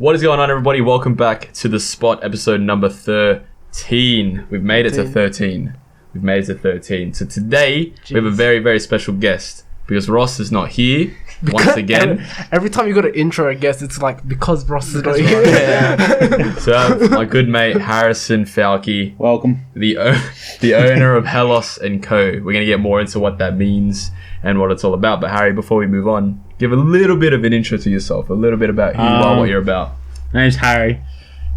What is going on, everybody? Welcome back to The Spot, episode number 13. We've made it to 13. So today, we have a very, very special guest because Ross is not here once again. Every time you got an intro, I guess it's like because Ross is not here. Yeah. So I have my good mate, Harrison Falchi. Welcome. The owner of Helos and Co. We're going to get more into what that means and what it's all about. But Harry, before we move on, give a little bit of an intro to yourself, a little bit about who you are, what you're about. My name's Harry.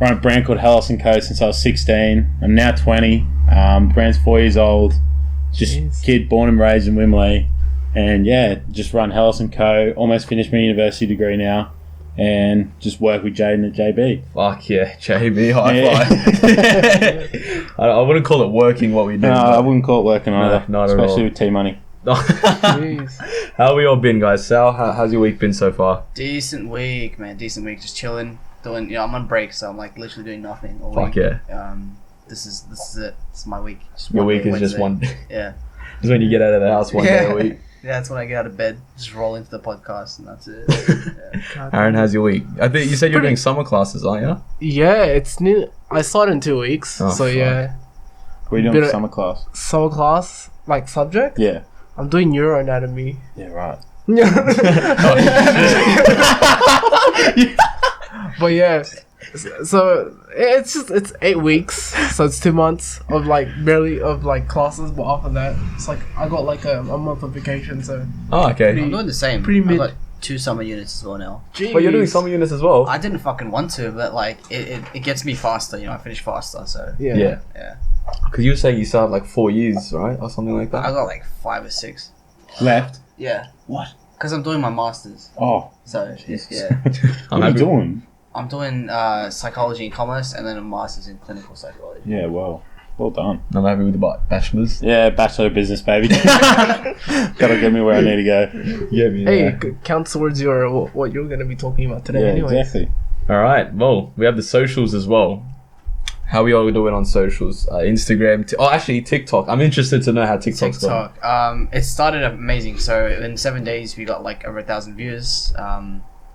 I run a brand called Helos and Co. since I was 16. I'm now 20. Brand's 4 years old. Just kid born and raised in Wimley. And yeah, just run Helos and Co. Almost finished my university degree now. And just work with Jaden at JB. Fuck yeah, JB, high five. I wouldn't call it working what we do. No, I wouldn't call it working either. Not at all. Especially with T-Money. How have we all been, guys? Sal, how's your week been so far? Decent week, man. Decent week. Just chilling. Doing, I'm on break, so I'm like literally doing nothing all Fuck week. Yeah. This is it. This is my week. Your week is just one day. Yeah. Just when you get out of the house one day a week. Yeah, that's when I get out of bed. Just roll into the podcast, and that's it. Yeah. Aaron, how's your week? I think you said you're doing summer classes, aren't you? Yeah, it's new. I started in 2 weeks, so fuck. yeah. What are you doing for summer class? Summer class, like subject? Yeah. I'm doing neuroanatomy. Yeah, right. But yeah, so it's 8 weeks, so it's 2 months of like barely of like classes, but after that it's like I got like a month of vacation, so Oh, okay. I'm doing the same. Pretty I've mid- got 2 summer units as well now. But you're doing summer units as well? I didn't fucking want to, but like it gets me faster. I finish faster, so Yeah. yeah. Because you were saying you started like 4 years, right? Or something like I that? got like 5 or 6. Left? Yeah. What? Because I'm doing my masters. Oh. So yeah. What are you doing? I'm doing psychology and commerce, and then a master's in clinical psychology. Yeah, well done. I'm happy with the bachelor's. Yeah, Bachelor of Business, baby. Gotta get me where I need to go. Yeah, Hey, count towards your what you're gonna be talking about today. Yeah, anyways. exactly. Alright, well, we have the socials as well. How we all doing on socials? Instagram, actually TikTok. I'm interested to know how TikTok's going. TikTok. It started amazing. So in 7 days, we got like over 1,000 views.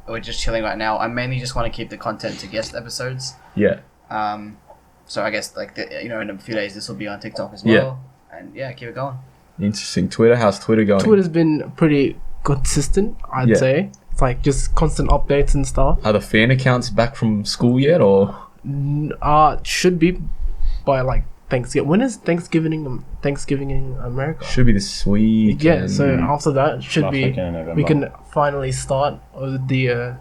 We're just chilling right now. I mainly just want to keep the content to guest episodes. Yeah. So I guess like in a few days this will be on TikTok as well. Yeah. And yeah, keep it going. Interesting. Twitter, how's Twitter going? Twitter's been pretty consistent, I'd say. It's like just constant updates and stuff. Are the fan accounts back from school yet, or? Should be by like Thanksgiving. When is Thanksgiving in America? Should be this week. Yeah, so after that should Last be weekend in November. we can finally start with the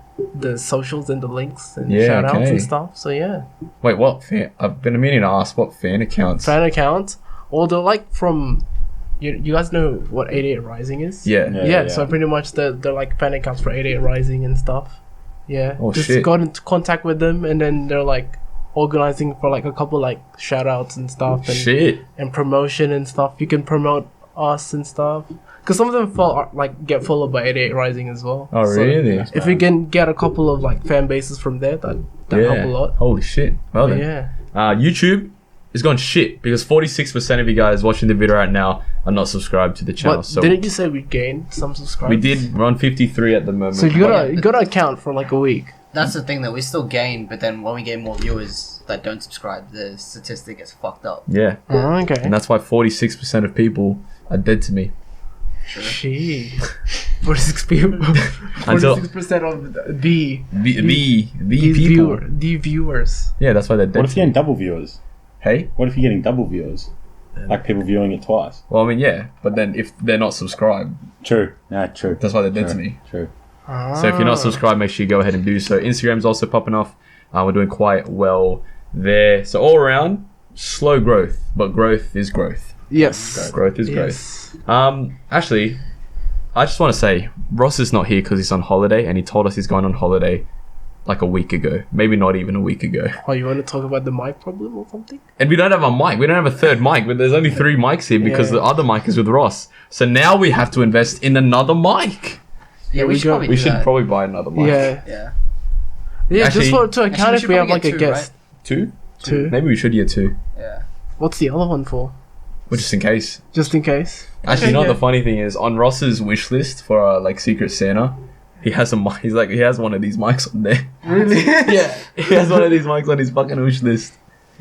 socials and the links and Yeah, shout outs okay. and stuff. So yeah. Wait, what fan? I've been meaning to ask what fan accounts. Fan accounts. Or they're like from you guys know what 88 Rising is? Yeah. So pretty much they're like fan accounts for 88 Rising and stuff. Yeah. Oh, Just shit. got into contact with them, and then they're like organizing for like a couple like shout outs and stuff and and promotion and stuff. You can promote us and stuff. Because some of them get followed by 88 Rising as well. Oh, So really? if we can get a couple of like fan bases from there, that help a lot. Holy shit. Well then. Yeah. YouTube is gone shit because 46% of you guys watching the video right now are not subscribed to the channel. But So didn't you say we gained some subscribers? we did. We're on 53 at the moment. So you gotta account for like a week. That's the thing that we still gain, but then when we get more viewers that don't subscribe, the statistic gets fucked up. Yeah. Oh, okay. And that's why 46% of people are dead to me. Gee. 46 people. 46% of the people. The viewers. Yeah, that's why they're dead. What if you're getting double viewers? Hey? What if you're getting double viewers? Like people viewing it twice? Well, I mean, yeah. But then if they're not subscribed, True. Yeah, true. that's why they're dead to me. True. So if you're not subscribed, make sure you go ahead and do so. Instagram's also popping off. We're doing quite well there. So all around, slow growth, but growth is growth. Yes. Growth is growth. Actually, I just want to say, Ross is not here because he's on holiday, and he told us he's going on holiday like a week ago. Maybe not even a week ago. Oh, you want to talk about the mic problem or something? And we don't have a mic. We don't have a third mic. But there's only 3 mics here because the other mic is with Ross. So now we have to invest in another mic. Yeah, we should go. probably We do should that. probably buy another mic. Yeah. Yeah. Yeah, Actually- just to account we if should we have probably like get a 2, guest. 2? 2. Maybe we should get 2. Yeah. What's the other one for? Well, just in case. Just in case. Actually, Okay, you know what yeah. the funny thing is? On Ross's wish list for like Secret Santa, He has a mic. He's like, he has one of these mics on there. Really? Yeah, he has one of these mics on his fucking wish list.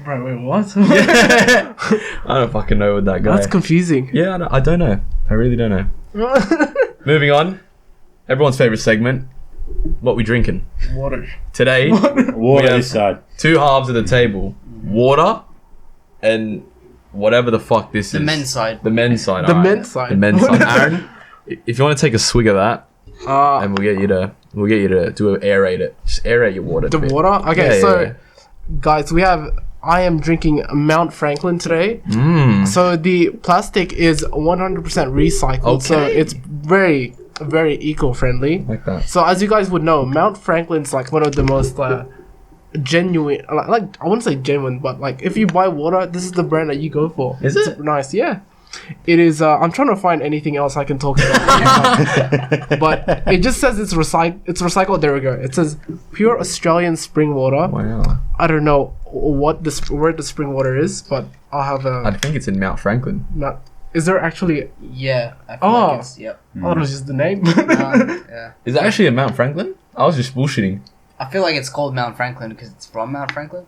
Bro, wait, what? Yeah. I don't fucking know with that guy. That's confusing. Yeah, I don't know. I really don't know. Moving on. Everyone's favorite segment. What we drinking? Water. Today, Water this side. two halves of the table. Water and whatever the fuck this The is. men's side. The men's side. The alright. men's side. The men's side. Aaron, if you want to take a swig of that, and we'll get you to aerate it. Just aerate your water. The a bit. water? Okay, Yeah, so yeah. guys, I am drinking Mount Franklin today. So the plastic is 100% recycled. So Okay. it's very, very eco-friendly. Like that. So as you guys would know, Mount Franklin's like one of the most genuine, like I wouldn't say genuine, but like if you buy water, this is the brand that you go for. Is It's it? nice? Yeah. It is. I'm trying to find anything else I can talk about, but it just says it's recycled. There we go. It says pure Australian spring water. Wow. I don't know where the spring water is, but I'll have I a. think it's in Mount Franklin. Is there actually? Yeah. I feel Oh. like it's, yep. I thought it was just the name. Yeah. Is it actually in Mount Franklin? I was just bullshitting. I feel like it's called Mount Franklin because it's from Mount Franklin.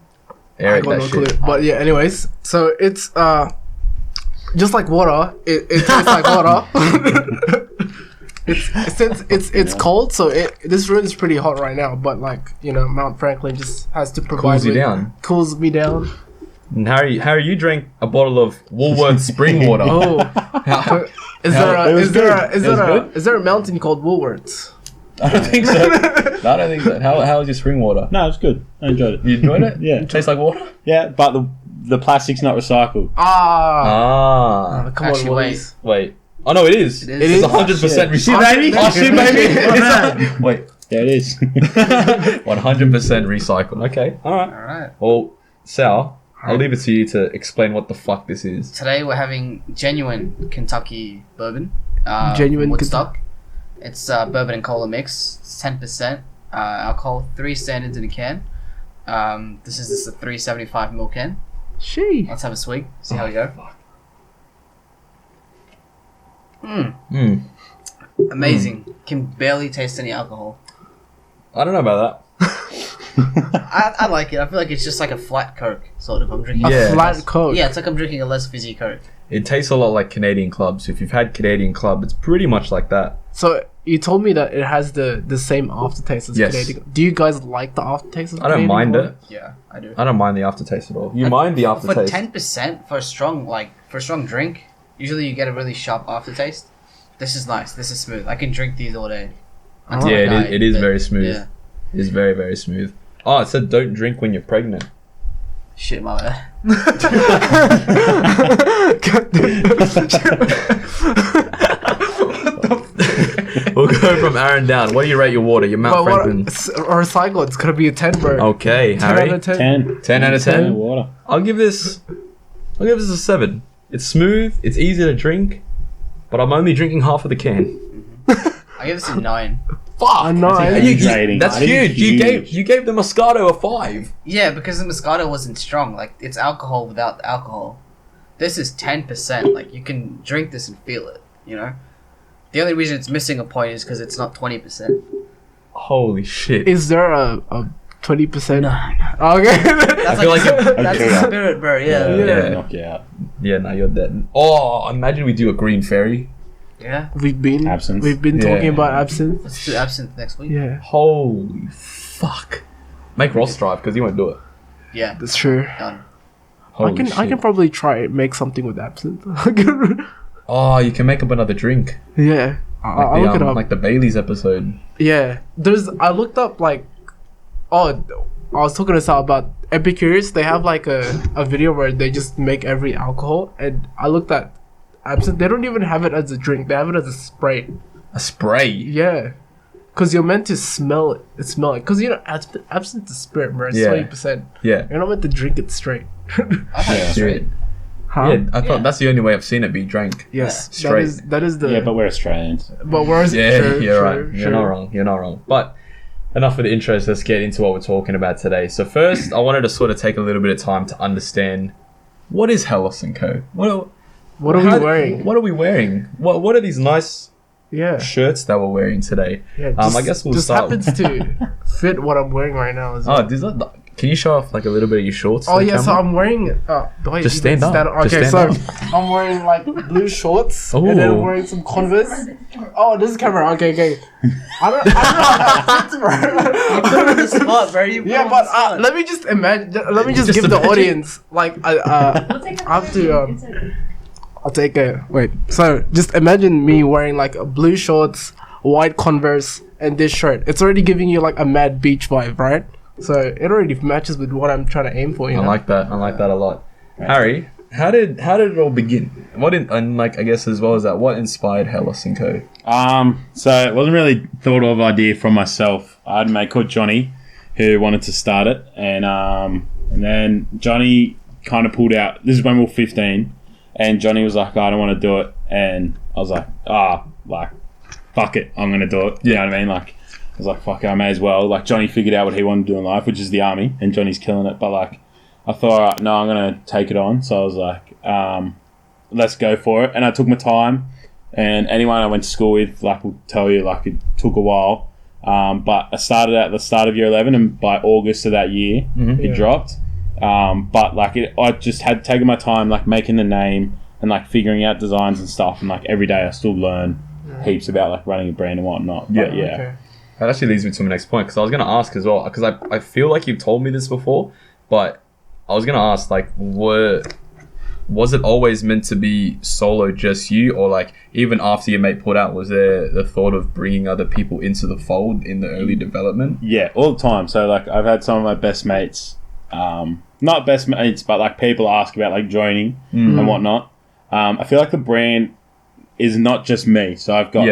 I Aerate got that no shit. clue. But yeah, anyways, so it's just like water. It tastes like water. Since it's cold, so this room is pretty hot right now. But like Mount Franklin just has to provide cools me down. And Harry, you drank a bottle of Woolworths spring water. Oh, is there a mountain called Woolworths? I don't think so. I don't think so. How was your spring water? No, it's good. I enjoyed it. You enjoyed it? Yeah. It tastes like water? Yeah, but the plastic's not recycled. Ah. Come Actually, on, wait. Willies. Wait. Oh no, it is. It is. It's 100% Shit. recycled. baby. Oh shit, baby. Wait. Yeah, it is. 100% recycled. Okay. Alright. Alright. Well, Sal, I'll leave it to you to explain what the fuck this is. Today we're having genuine Kentucky bourbon. Genuine from Woodstock. It's bourbon and cola mix. It's 10% alcohol, 3 standards in a can. This is just a 375ml can. She. Let's have a swig. See how we go. Amazing. Can barely taste any alcohol. I don't know about I like it. I feel like it's just like a flat Coke, sort of. I'm drinking. Yeah. A flat Coke. Yeah, it's like I'm drinking a less fizzy Coke. that. It tastes a lot like Canadian Club. So if you've had Canadian Club, it's pretty much like that. So you told me that it has the same aftertaste as Yes. Canadian. Do you guys like the aftertaste of I don't Canadian mind Club? it. Yeah, I do. I don't mind the aftertaste at all. You mind the For aftertaste? 10% for a strong drink, usually you get a really sharp aftertaste. This is nice. This is smooth. I can drink these all day. Until I Yeah, die, it is but- very smooth. Yeah. It is very, very smooth. Oh, it said don't drink when you're pregnant. Shit, my bad. We'll go from Aaron down. What do you rate your water? Your Mount But what, Franklin. recycle, it's gonna be a 10, bro. Okay, 10 Harry. out of 10. 10. 10 out of 10 10. water. I'll give this a 7. It's smooth, it's easy to drink, but I'm only drinking half of the can. I give this a 9. Fuck, no. That's hydrating. That's That is huge. You gave the Moscato a 5. Yeah, because the Moscato wasn't strong. Like, it's alcohol without the alcohol. This is 10%. Like, you can drink this and feel it, you know? The only reason it's missing a point is because it's not 20%. Holy shit. Is there a 20%? No. Okay. That's I feel like that's Okay. the spirit, bro. Yeah. Yeah. Knock you out. Yeah, no, you're dead. Oh, imagine we do a green fairy. Yeah. We've been Absinthe. talking Yeah. about absinthe. Let's do absinthe next week. Yeah, Holy fuck. Make Ross drive because he won't do it. Yeah. that's true. Done. Holy I can shit. probably try make something with absinthe. Oh, you can make up another drink. Yeah, I'll Like look it the, up. like the Bailey's episode. Yeah, I looked up like, I was talking to Sal about Epicurious. They have like a video where they just make every alcohol, and I looked at absinthe. They don't even have it as a drink. They have it as a spray. A spray. Yeah, because you're meant to smell it. Because absinthe is spirit, bro. It's Yeah. 20%. Yeah. You're not meant to drink it straight. I thought it was straight. Huh? Yeah, I thought Yeah. that's the only way I've seen it be drank. Yes, Straight. that is the. Yeah, but we're Australians. but where's Yeah, true, you're true, right. true. You're not wrong. You're not wrong. But enough of the intros. Let's get into what we're talking about today. So first, I wanted to sort of take a little bit of time to understand what is Helos and Co. What are we wearing? What are we wearing? What are these nice shirts that we're wearing today. Yeah, I guess we'll just start. happens to fit what I'm wearing right now as well. Can you show off like a little bit of your shorts? Oh yeah, so I'm wearing. Just stand up. Okay, Just so stand I'm wearing like blue shorts Ooh. and then I'm wearing some Converse. Oh, this is camera. Okay. I don't know how that fits, bro. You put him on the spot, bro. You put him Yeah, on but the spot. let me just imagine. Let me just give imagine. the audience like I have to. I'll take a wait. So just imagine me wearing like a blue shorts, white Converse, and this shirt. It's already giving you like a mad beach vibe, right? So it already matches with what I'm trying to aim for. You know? I like that a lot. Harry, how did it all begin? I guess as well as that, what inspired Helos and Co? So it wasn't really thought of idea from myself. I had a mate called Johnny who wanted to start it, and then Johnny kind of pulled out. This is when we were 15, and Johnny was like, I don't want to do it, and I was like, fuck it, I'm gonna do it. You know what I mean? Like, I was like, fuck it, I may as well. Like, Johnny figured out what he wanted to do in life, which is the army, and Johnny's killing it. But like, I thought, all right, no, I'm gonna take it on. So I was like, let's go for it. And I took my time. And anyone I went to school with, like, will tell you, like, it took a while. But I started at the start of year 11, and by August of that year, it dropped. But like, I just had taken my time, like, making the name and like figuring out designs and stuff. And like, every day I still learn heaps about like running a brand and whatnot. But, yeah. Okay. That actually leads me to my next point, because I was going to ask as well, because I feel like you've told me this before, but I was going to ask, like, was it always meant to be solo, just you, or like even after your mate put out, was there the thought of bringing other people into the fold in the early development? Yeah, all the time. So like, I've had some of my best mates, not best mates, but like people ask about like joining and whatnot. I feel like the brand is not just me. So I've got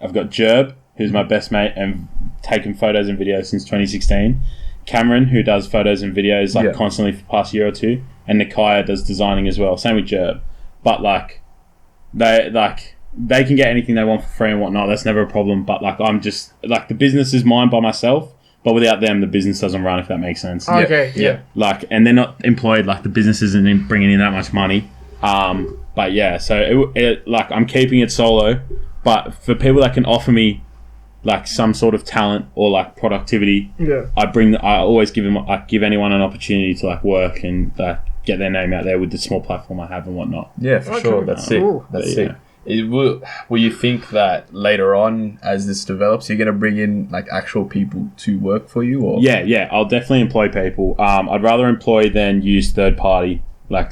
Jerb, who's my best mate and taken photos and videos since 2016. Cameron, who does photos and videos like constantly for the past year or two. And Nikaya does designing as well. Same with Jerb. But like, they can get anything they want for free and whatnot. That's never a problem. But like, I'm just like, the business is mine by myself. But without them, the business doesn't run, if that makes sense. Okay. Yeah. Like, and they're not employed. Like, the business isn't bringing in that much money. But yeah, so it like, I'm keeping it solo. But for people that can offer me like some sort of talent or like productivity, I always give anyone an opportunity to like work and get their name out there with the small platform I have and whatnot. Yeah, for sure. That's sick. That's sick. Will you think that later on, as this develops, you're going to bring in like actual people to work for you? Or Yeah. I'll definitely employ people. I'd rather employ than use third party. Like,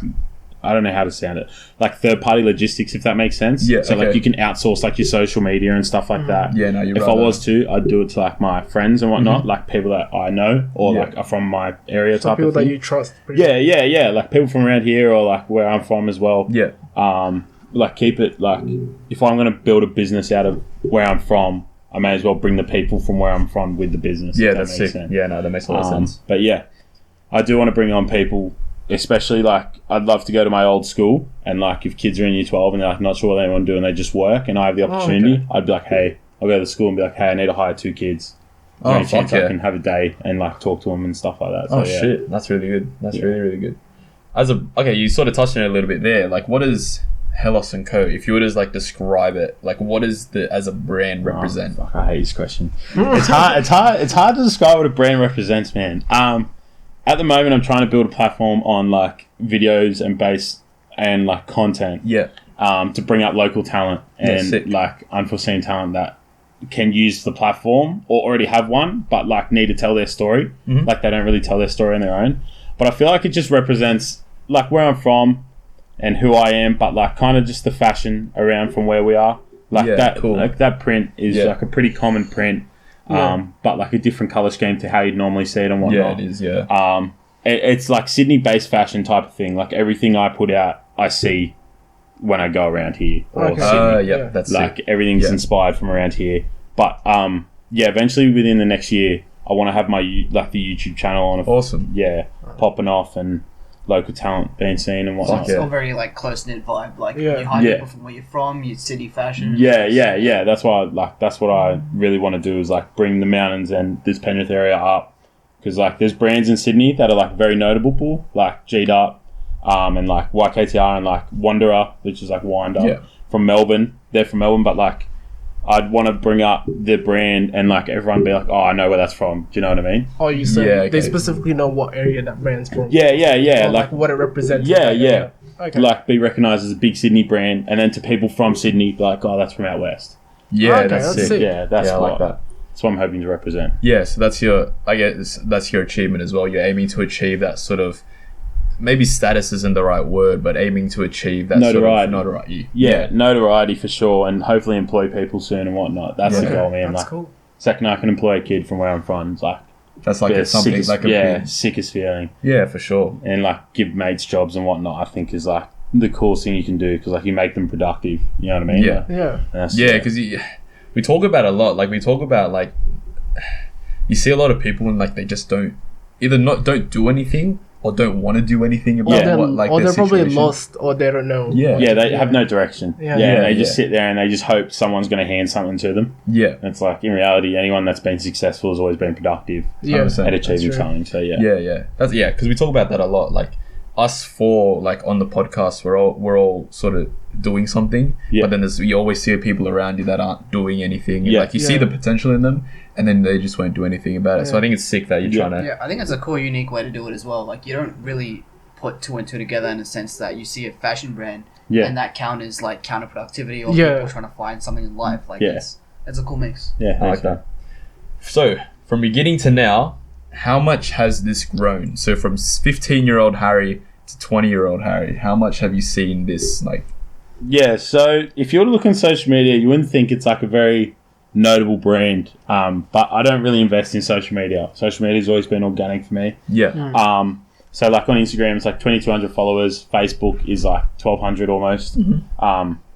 I don't know how to sound it. Like third party logistics, if that makes sense. Yeah. So like, you can outsource like your social media and stuff like that. Yeah, no, you're right. If I was to, I'd do it to like my friends and whatnot, like people that I know or like are from my area type people of thing. that you trust. Yeah. Like people from around here or like where I'm from as well. Yeah. Like keep it like, if I'm going to build a business out of where I'm from, I may as well bring the people from where I'm from with the business. Yeah, that's sick. Sense. Yeah, no, that makes a lot of sense. But yeah, I do want to bring on people. Especially like, I'd love to go to my old school and like, if kids are in year 12 and they're like not sure what they want to do and they just work and I have the opportunity, I'd be like, hey, I'll go to the school and be like, hey, I need to hire 2 kids. I can have a day and like talk to them and stuff like that. So, shit, that's really good. That's really good. You sort of touched on it a little bit there. Like, what is Helos and Co? If you were to like describe it, like what does as a brand represent? Fuck, I hate this question. It's hard to describe what a brand represents, man. At the moment, I'm trying to build a platform on like videos and like content. Yeah. To bring up local talent and like unforeseen talent that can use the platform or already have one, but like need to tell their story. Like they don't really tell their story on their own. But I feel like it just represents like where I'm from and who I am, but like kind of just the fashion around from where we are. Like like that print is like a pretty common print. But like a different colour scheme to how you'd normally see it and whatnot. Yeah, it is, it's like Sydney-based fashion type of thing. Like everything I put out, I see when I go around here. Or Sydney. That's like sick. Everything's inspired from around here. But eventually within the next year, I want to have my the YouTube channel on. Awesome. Yeah, popping off and local talent being seen and whatnot. So it's all very like close-knit vibe. Like you hire people from where you're from, your city fashion. Yeah. That's why that's what I really want to do is like bring the mountains and this Penrith area up. Because like there's brands in Sydney that are like very notable, like G-Dart, and like YKTR and like Wanderer, which is like Winder from Melbourne. They're from Melbourne, but like I'd want to bring up the brand and like everyone be like, oh, I know where that's from. Do you know what I mean? Oh, you said Yeah, okay. they specifically know what area that brand's from. Yeah. Or, like what it represents. Yeah. Okay. Like be recognised as a big Sydney brand, and then to people from Sydney, be like, oh, that's from out west. Yeah, Okay, that's that's sick. sick. Yeah, that's I what like that. that's what I'm hoping to represent. Yeah, so that's your achievement as well. You're aiming to achieve that sort of, maybe status isn't the right word, but aiming to achieve that Notoriety. sort of notoriety. Yeah, notoriety for sure, and hopefully employ people soon and whatnot. That's the Yeah. goal, man. That's Like, cool. second I can employ a kid from where I'm from, it's like That's like the it's something sickest, like a yeah, big- sickest feeling. yeah, for sure. And like give mates jobs and whatnot, I think is like the coolest thing you can do because like you make them productive. You know what I mean? Yeah. Like, Yeah. that's- Yeah, because we talk about it a lot. Like we talk about like, you see a lot of people and like they just don't don't do anything or don't want to do anything about Yeah. what like or their they're probably situation. lost, or they don't know. Yeah. what yeah, to they do. have no direction. Yeah. Yeah, Yeah, they just yeah. sit there and they just hope someone's going to hand something to them. Yeah, And it's like in reality, anyone that's been successful has always been productive Yeah. 100%. at achieving true. something. So yeah, yeah. That's because we talk about that a lot. Like us four, like on the podcast, we're all sort of doing something. Yeah. But then you always see people around you that aren't doing anything. And Yeah. like you see Yeah. the potential in them, and then they just won't do anything about it. So Yeah. I think it's sick that you're Yeah. trying to. Yeah, I think it's a cool, unique way to do it as well. Like, you don't really put two and two together in the sense that you see a fashion brand yeah, and that counters like counterproductivity or Yeah. people trying to find something in life. Like, Yeah. it's a cool mix. yeah. I like that. So from beginning to now, how much has this grown? So from 15-year-old Harry to 20-year-old Harry, how much have you seen this like? Yeah, so if you were to look on social media, you wouldn't think it's like a very notable brand. But I don't really invest in social media. Social media's always been organic for me. Yeah. So like on Instagram, it's like 2,200 followers. Facebook is like 1,200 almost.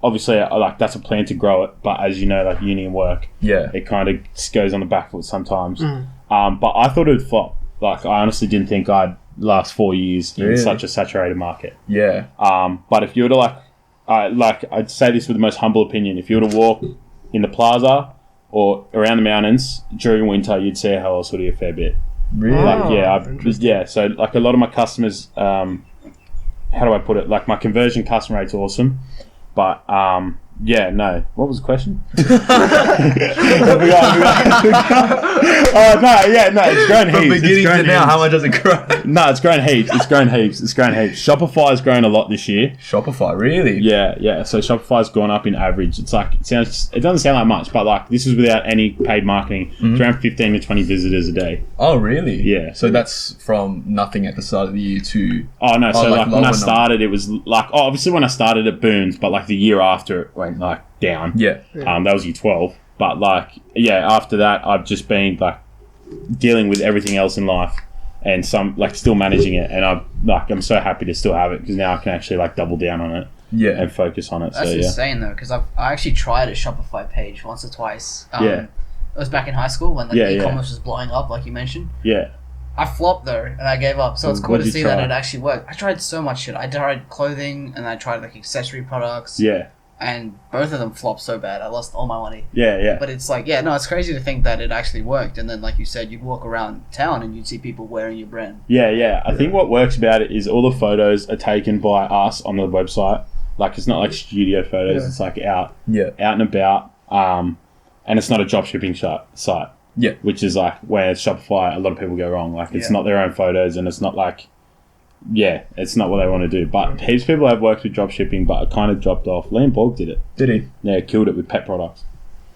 Obviously, like that's a plan to grow it. But as you know, like uni and work, Yeah. it kind of just goes on the back foot sometimes. But I thought it would flop. Like I honestly didn't think I'd last 4 years in Really? such a saturated market. Yeah. But if you were to I'd say this with the most humble opinion. If you were to walk in the plaza or around the mountains during winter, you'd see a Helos hoodie a fair bit. Really? Like, interesting. yeah. So like a lot of my customers, how do I put it? Like my conversion customer rate's awesome, but yeah, no. What was the question? Oh no, it's grown From heaps. beginning It's grown to now, heaps. how much has it grown? No, it's grown heaps. It's grown heaps. Shopify's grown a lot this year. Shopify, really? Yeah. So Shopify's gone up in average. It's like it doesn't sound like much, but like this is without any paid marketing. It's around 15 to 20 visitors a day. Oh, really? Yeah. So that's from nothing at the start of the year to. Oh no! So like when lower I started, it was like obviously when I started it boomed, but like the year after it went like down. Yeah. That was year 12. But like after that, I've just been like dealing with everything else in life, and some like still managing it, and I'm so happy to still have it because now I can actually like double down on it Yeah. and focus on it. That's so insane though, because I actually tried a Shopify page once or twice. Yeah. It was back in high school when like Yeah, e-commerce was blowing up, like you mentioned. yeah. I flopped though, and I gave up. So it's cool What'd to you see try? that it actually worked. I tried so much shit. I tried clothing, and I tried like accessory products, Yeah. and both of them flopped so bad. I lost all my money. Yeah. But it's like, it's crazy to think that it actually worked. And then, like you said, you'd walk around town and you'd see people wearing your brand. Yeah. I think what works about it is all the photos are taken by us on the website. Like it's not like studio photos. Yeah. It's like out Yeah. and about. And it's not a drop shipping site. Yeah. Which is like where Shopify, a lot of people go wrong. Like it's Yeah. not their own photos, and it's not like, it's not what they want to do. But heaps of people have worked with drop shipping, but it kind of dropped off. Liam Borg did it. Did he? Yeah, killed it with pet products.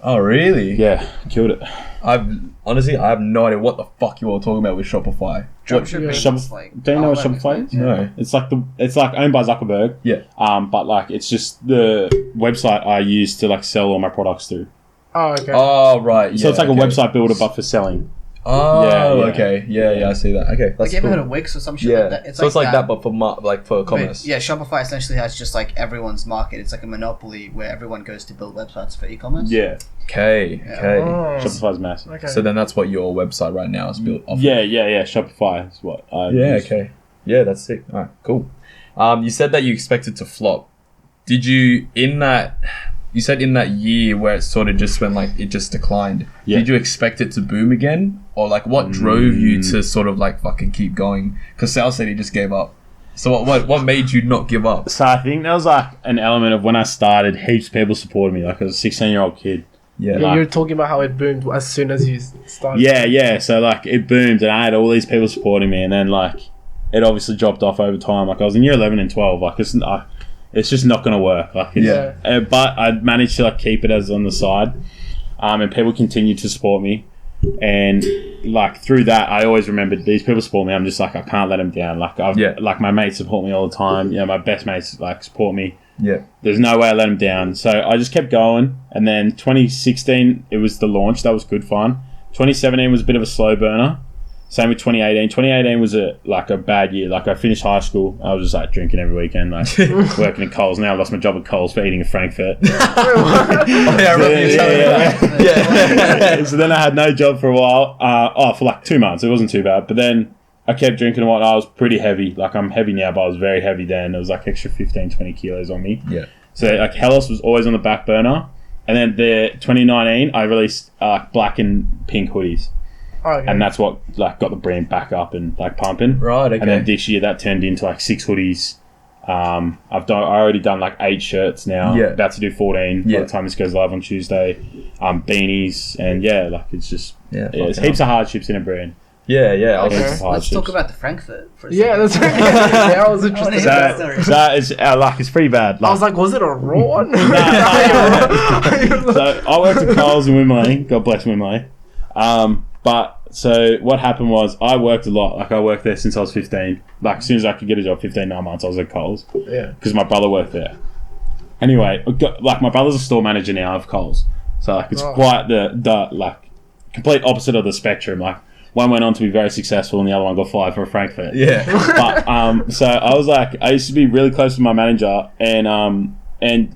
Oh, really? Yeah, killed it. I have no idea what the fuck you all talking about with Shopify. Dropshipping Shop- is like... Do you know what let me Shopify explain. is? No. It's like owned by Zuckerberg. Yeah. But like it's just the website I use to like sell all my products through. Oh, okay. Oh, right. So yeah, it's like okay. a website builder, but for selling. Oh, Yeah. okay. Yeah, I see that. Okay, that's Like, you ever cool. heard of Wix or some shit Yeah. like that? So it's like that, but for for But, commerce. yeah, Shopify essentially has just like everyone's market. It's like a monopoly where everyone goes to build websites for e-commerce. Yeah, Okay. Yeah. Okay. Oh, Shopify's massive. okay. So then that's what your website right now is built off. Yeah. Shopify is what I Yeah. use. Okay. Yeah, that's sick. All right. Cool. You said that you expected to flop. Did you You said in that year where it sort of just went like it just declined. Yeah. Did you expect it to boom again, or like what drove you to sort of like fucking keep going? Because Sal said he just gave up. So what made you not give up? So I think there was like an element of when I started, heaps of people supported me. Like I was a 16-year-old kid, Yeah. Yeah, you're talking about how it boomed as soon as you started. Yeah. So like it boomed, and I had all these people supporting me, and then like it obviously dropped off over time. Like I was in year 11 and 12. Like it's just not gonna work. Like but I managed to like keep it as on the side, and people continued to support me, and like through that, I always remembered these people support me. I'm just like I can't let them down. Like like my mates support me all the time. You know, my best mates like support me. Yeah. There's no way I let them down. So I just kept going. And then 2016, it was the launch. That was good fun. 2017 was a bit of a slow burner. Same with 2018. 2018 was a bad year. Like I finished high school. I was just like drinking every weekend, like working at Coles. Now I lost my job at Coles for eating a Frankfurt. I remember you telling me that. Yeah. So then I had no job for a while. For like 2 months. It wasn't too bad. But then I kept drinking and whatnot. I was pretty heavy. Like I'm heavy now, but I was very heavy then. It was like extra 15, 20 kilos on me. Yeah. So like Helos was always on the back burner. And then the 2019, I released black and pink hoodies. Okay. And that's what like got the brand back up and like pumping. Right, okay. And then this year that turned into like 6 hoodies. I already done like 8 shirts now. Yeah. About to do 14 by the time this goes live on Tuesday. Beanies and like it's just there's heaps of hardships in a brand. Yeah. Let's talk about the Frankfurt for a second. Yeah, that's right. Yeah, I was interested. It's pretty bad. I was like, was it a raw one? So I worked at Coles in Wimberley. God bless Wimberley. But so what happened was I worked a lot. Like I worked there since I was 15. Like as soon as I could get a job, 9 months, I was at Coles. Yeah. Because my brother worked there. Anyway, like my brother's a store manager now of Coles. So like it's quite the like complete opposite of the spectrum. Like one went on to be very successful and the other one got fired for a Frankfurt. Yeah. But so I was like, I used to be really close to my manager, and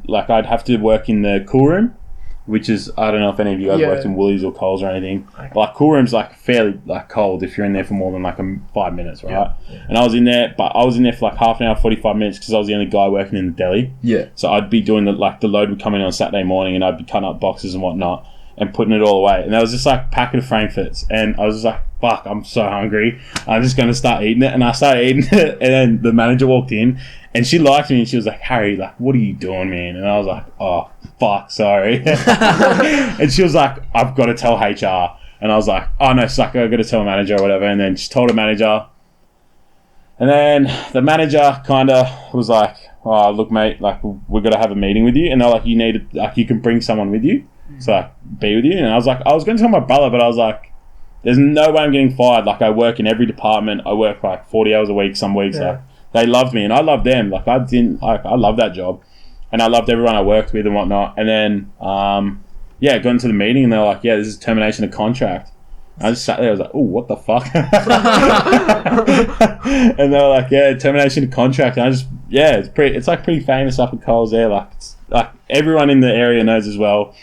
like I'd have to work in the cool room, which is, I don't know if any of you guys worked in Woolies or Coles or anything. Like cool room's like fairly like cold if you're in there for more than like 5 minutes, right? Yeah. And I was in there for like half an hour, 45 minutes because I was the only guy working in the deli. Yeah. So I'd be doing the load would come in on Saturday morning and I'd be cutting up boxes and whatnot and putting it all away. And there was just like a packet of Frankfurts and I was just like, fuck, I'm so hungry. I'm just going to start eating it. And I started eating it and then the manager walked in and she liked me and she was like, Harry, like, what are you doing, man? And I was like, oh, fuck, sorry. And she was like, I've got to tell HR. And I was like, oh no, she's like, I've got to tell a manager or whatever. And then she told a manager. And then the manager kind of was like, oh, look, mate, like, we're going to have a meeting with you. And they're like, you can bring someone with you. So like, be with you. And I was like, I was going to tell my brother, but I was like, there's no way I'm getting fired. Like, I work in every department. I work like 40 hours a week some weeks. Like, they loved me and I loved them. Like, I loved that job. And I loved everyone I worked with and whatnot. And then, got into the meeting and they're like, yeah, this is termination of contract. And I just sat there. I was like, oh, what the fuck? And they were like, yeah, termination of contract. And I just, it's like pretty famous up at Coles there. Like, like everyone in the area knows as well.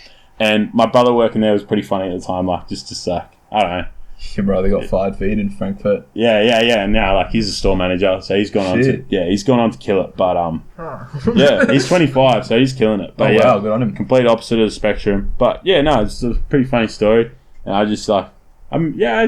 And my brother working there was pretty funny at the time. Like, just like, I don't know. Your brother got fired for eating Frankfurt. Yeah. And now, like, he's a store manager, so he's gone on to kill it. But he's 25, so he's killing it. But wow, good on him. Complete opposite of the spectrum. But it's a pretty funny story. And I just like,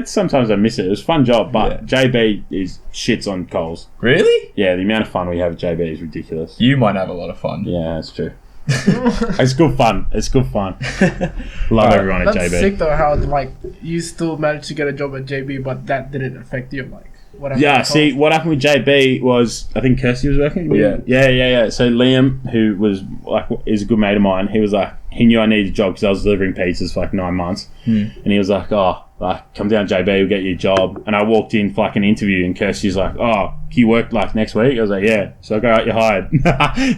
sometimes I miss it. It was a fun job, but JB is shits on Coles. Really? Yeah, the amount of fun we have at JB is ridiculous. You might have a lot of fun. Yeah, that's true. It's good fun. Love everyone at JB. That's sick though, how like you still managed to get a job at JB, but that didn't affect you. Like, what happened? Yeah, see, what happened with JB was, I think Kirsty was working. Yeah. So Liam, who was like is a good mate of mine, he was like, he knew I needed a job because I was delivering pizzas for like 9 months, and he was like, oh, like, come down JB, we'll get you a job. And I walked in for like an interview and Kirsty's like, oh, can you work like next week? I was like, yeah. So I go, right, you're hired.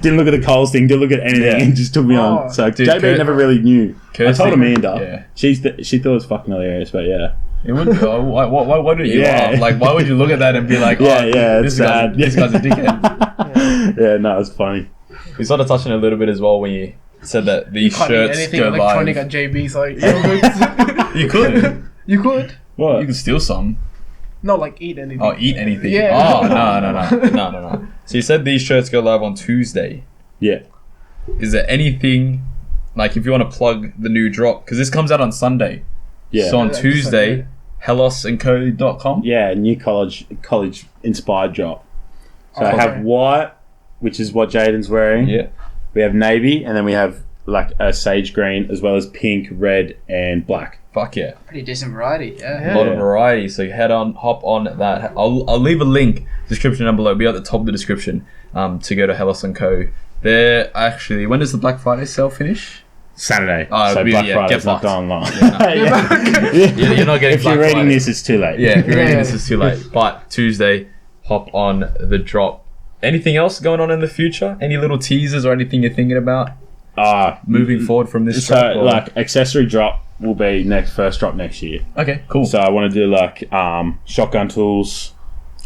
Didn't look at the Coles thing, didn't look at anything, and just took me on. So JB never really knew. Kirsty, I told Amanda. She thought it was fucking hilarious, but yeah. It would. Why do you laugh? Like, why would you look at that and be like, this guy's a dickhead? Yeah, no, it's funny. We started touching a little bit as well when you said that these shirts anything go electronic live. at JB, so You could. You could. What? You could steal some. No, like eat anything. Oh, eat anything. Yeah. Oh, no. So you said these shirts go live on Tuesday. Yeah. Is there anything, like, if you want to plug the new drop, because this comes out on Sunday. Yeah. So on Tuesday, helosandco.com. Yeah, new college inspired drop. So I have white, which is what Jaden's wearing. Yeah. We have navy, and then we have like a sage green, as well as pink, red, and black. Fuck yeah. Pretty decent variety. A lot of variety. So hop on that. I'll leave a link description down below. It'll be at the top of the description to go to Helos and Co. They're actually, when does the Black Friday sale finish? Saturday. So Black Friday's not going long. You're not getting if you're reading this, it's too late. Yeah, if you're reading this, it's too late. But Tuesday, hop on the drop. Anything else going on in the future? Any little teasers or anything you're thinking about? Moving forward from this drop? So, like, accessory drop will be first drop next year. Okay, cool. So I want to do, like, shotgun tools.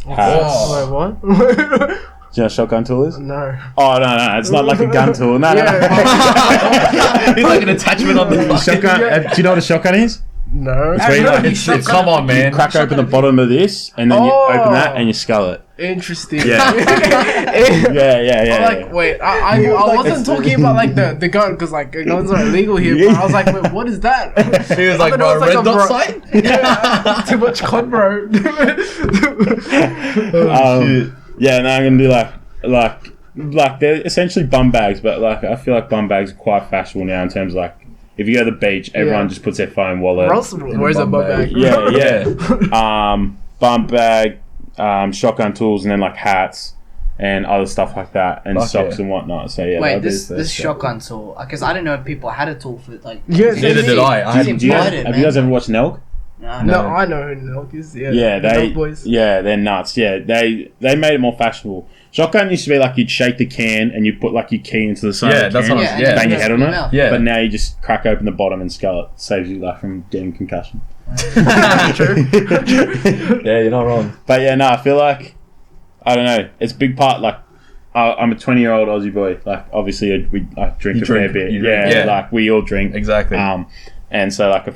Wait, what? Do you know what a shotgun tool is? No. Oh, no. It's not like a gun tool. No. It's like an attachment on the shotgun. Do you know what a shotgun is? No. It's where you come on, man. You crack open the bottom of this, and then you open that, and you skull it. Interesting. Yeah. yeah. Like, wait, I wasn't talking about like the gun because like guns are illegal here. But I was like, wait, what is that? He was like, bro, red dot sight? Yeah, too much con, bro. Yeah, and I'm gonna do like they're essentially bum bags, but like I feel like bum bags are quite fashionable now in terms of like if you go to the beach, everyone just puts their phone wallet. Ross wears a bum bag. Yeah. Bum bag, shotgun tools, and then like hats and other stuff like that, and socks and whatnot. So yeah. Wait, this shotgun tool, because I didn't know if people had a tool for like. Yeah, neither did I. Have you guys ever watched Nelk? No, I know who Nelk is. Yeah, they're nuts. Yeah, they made it more fashionable. Shotgun used to be like you'd shake the can and you put like your key into the side of the can, bang your head on it. Yeah. But now you just crack open the bottom and skull it. Saves you like from getting concussion. True. Yeah, you're not wrong. But yeah, no, I feel like I don't know. It's a big part. Like I'm a 20-year-old Aussie boy. Like obviously I drink a fair bit. Yeah, like we all drink. Exactly. And so like I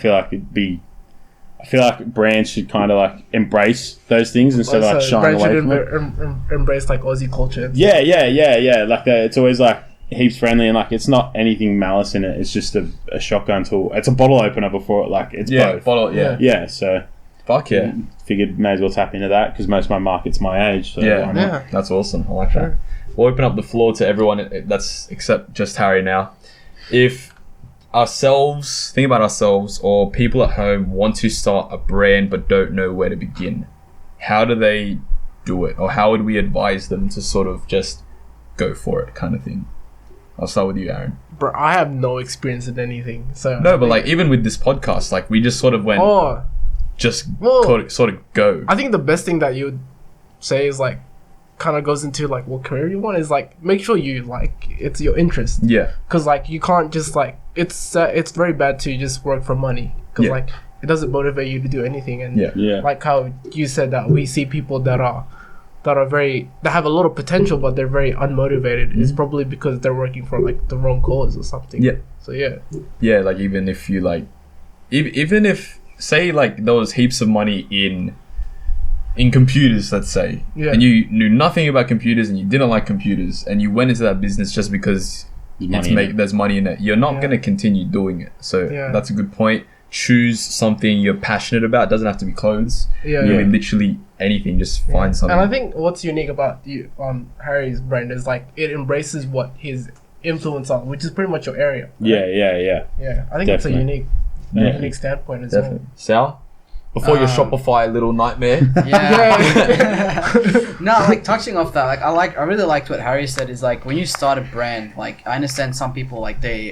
feel like brands should kind of like embrace those things instead of like shying away from it. Embrace like Aussie culture. Yeah. Like it's always like heaps friendly and like it's not anything malice in it. It's just a shotgun tool. It's a bottle opener before it like it's both. Bottle. Yeah. So fuck yeah. Figured may as well tap into that because most of my market's my age. So that's awesome. I like that. We'll open up the floor to everyone. That's except just Harry now. If think about ourselves or people at home want to start a brand but don't know where to begin, how do they do it, or how would we advise them to sort of just go for it kind of thing? I'll start with you, Aaron. Bro, I have no experience in anything, so no, but like even with this podcast, like we just sort of went sort of go. I think the best thing that you would say is like kind of goes into like what career you want is like make sure you like it's your interest. Yeah, because like you can't just like it's very bad to just work for money because like it doesn't motivate you to do anything. And like how you said that we see people that have a lot of potential but they're very unmotivated. It's probably because they're working for like the wrong cause or something. So like even if you like even if say like there was heaps of money in computers, let's say, and you knew nothing about computers and you didn't like computers and you went into that business just because there's money in it, you're not going to continue doing it. So that's a good point. Choose something you're passionate about. It doesn't have to be clothes. I mean, literally anything. Just find something. And I think what's unique about you, Harry's brand is like it embraces what his influence on, which is pretty much your area. Right? Yeah. I think it's a unique standpoint as well. Sal? Before your Shopify little nightmare. No, like touching off that, like I really liked what Harry said. Is like when you start a brand, like I understand some people like they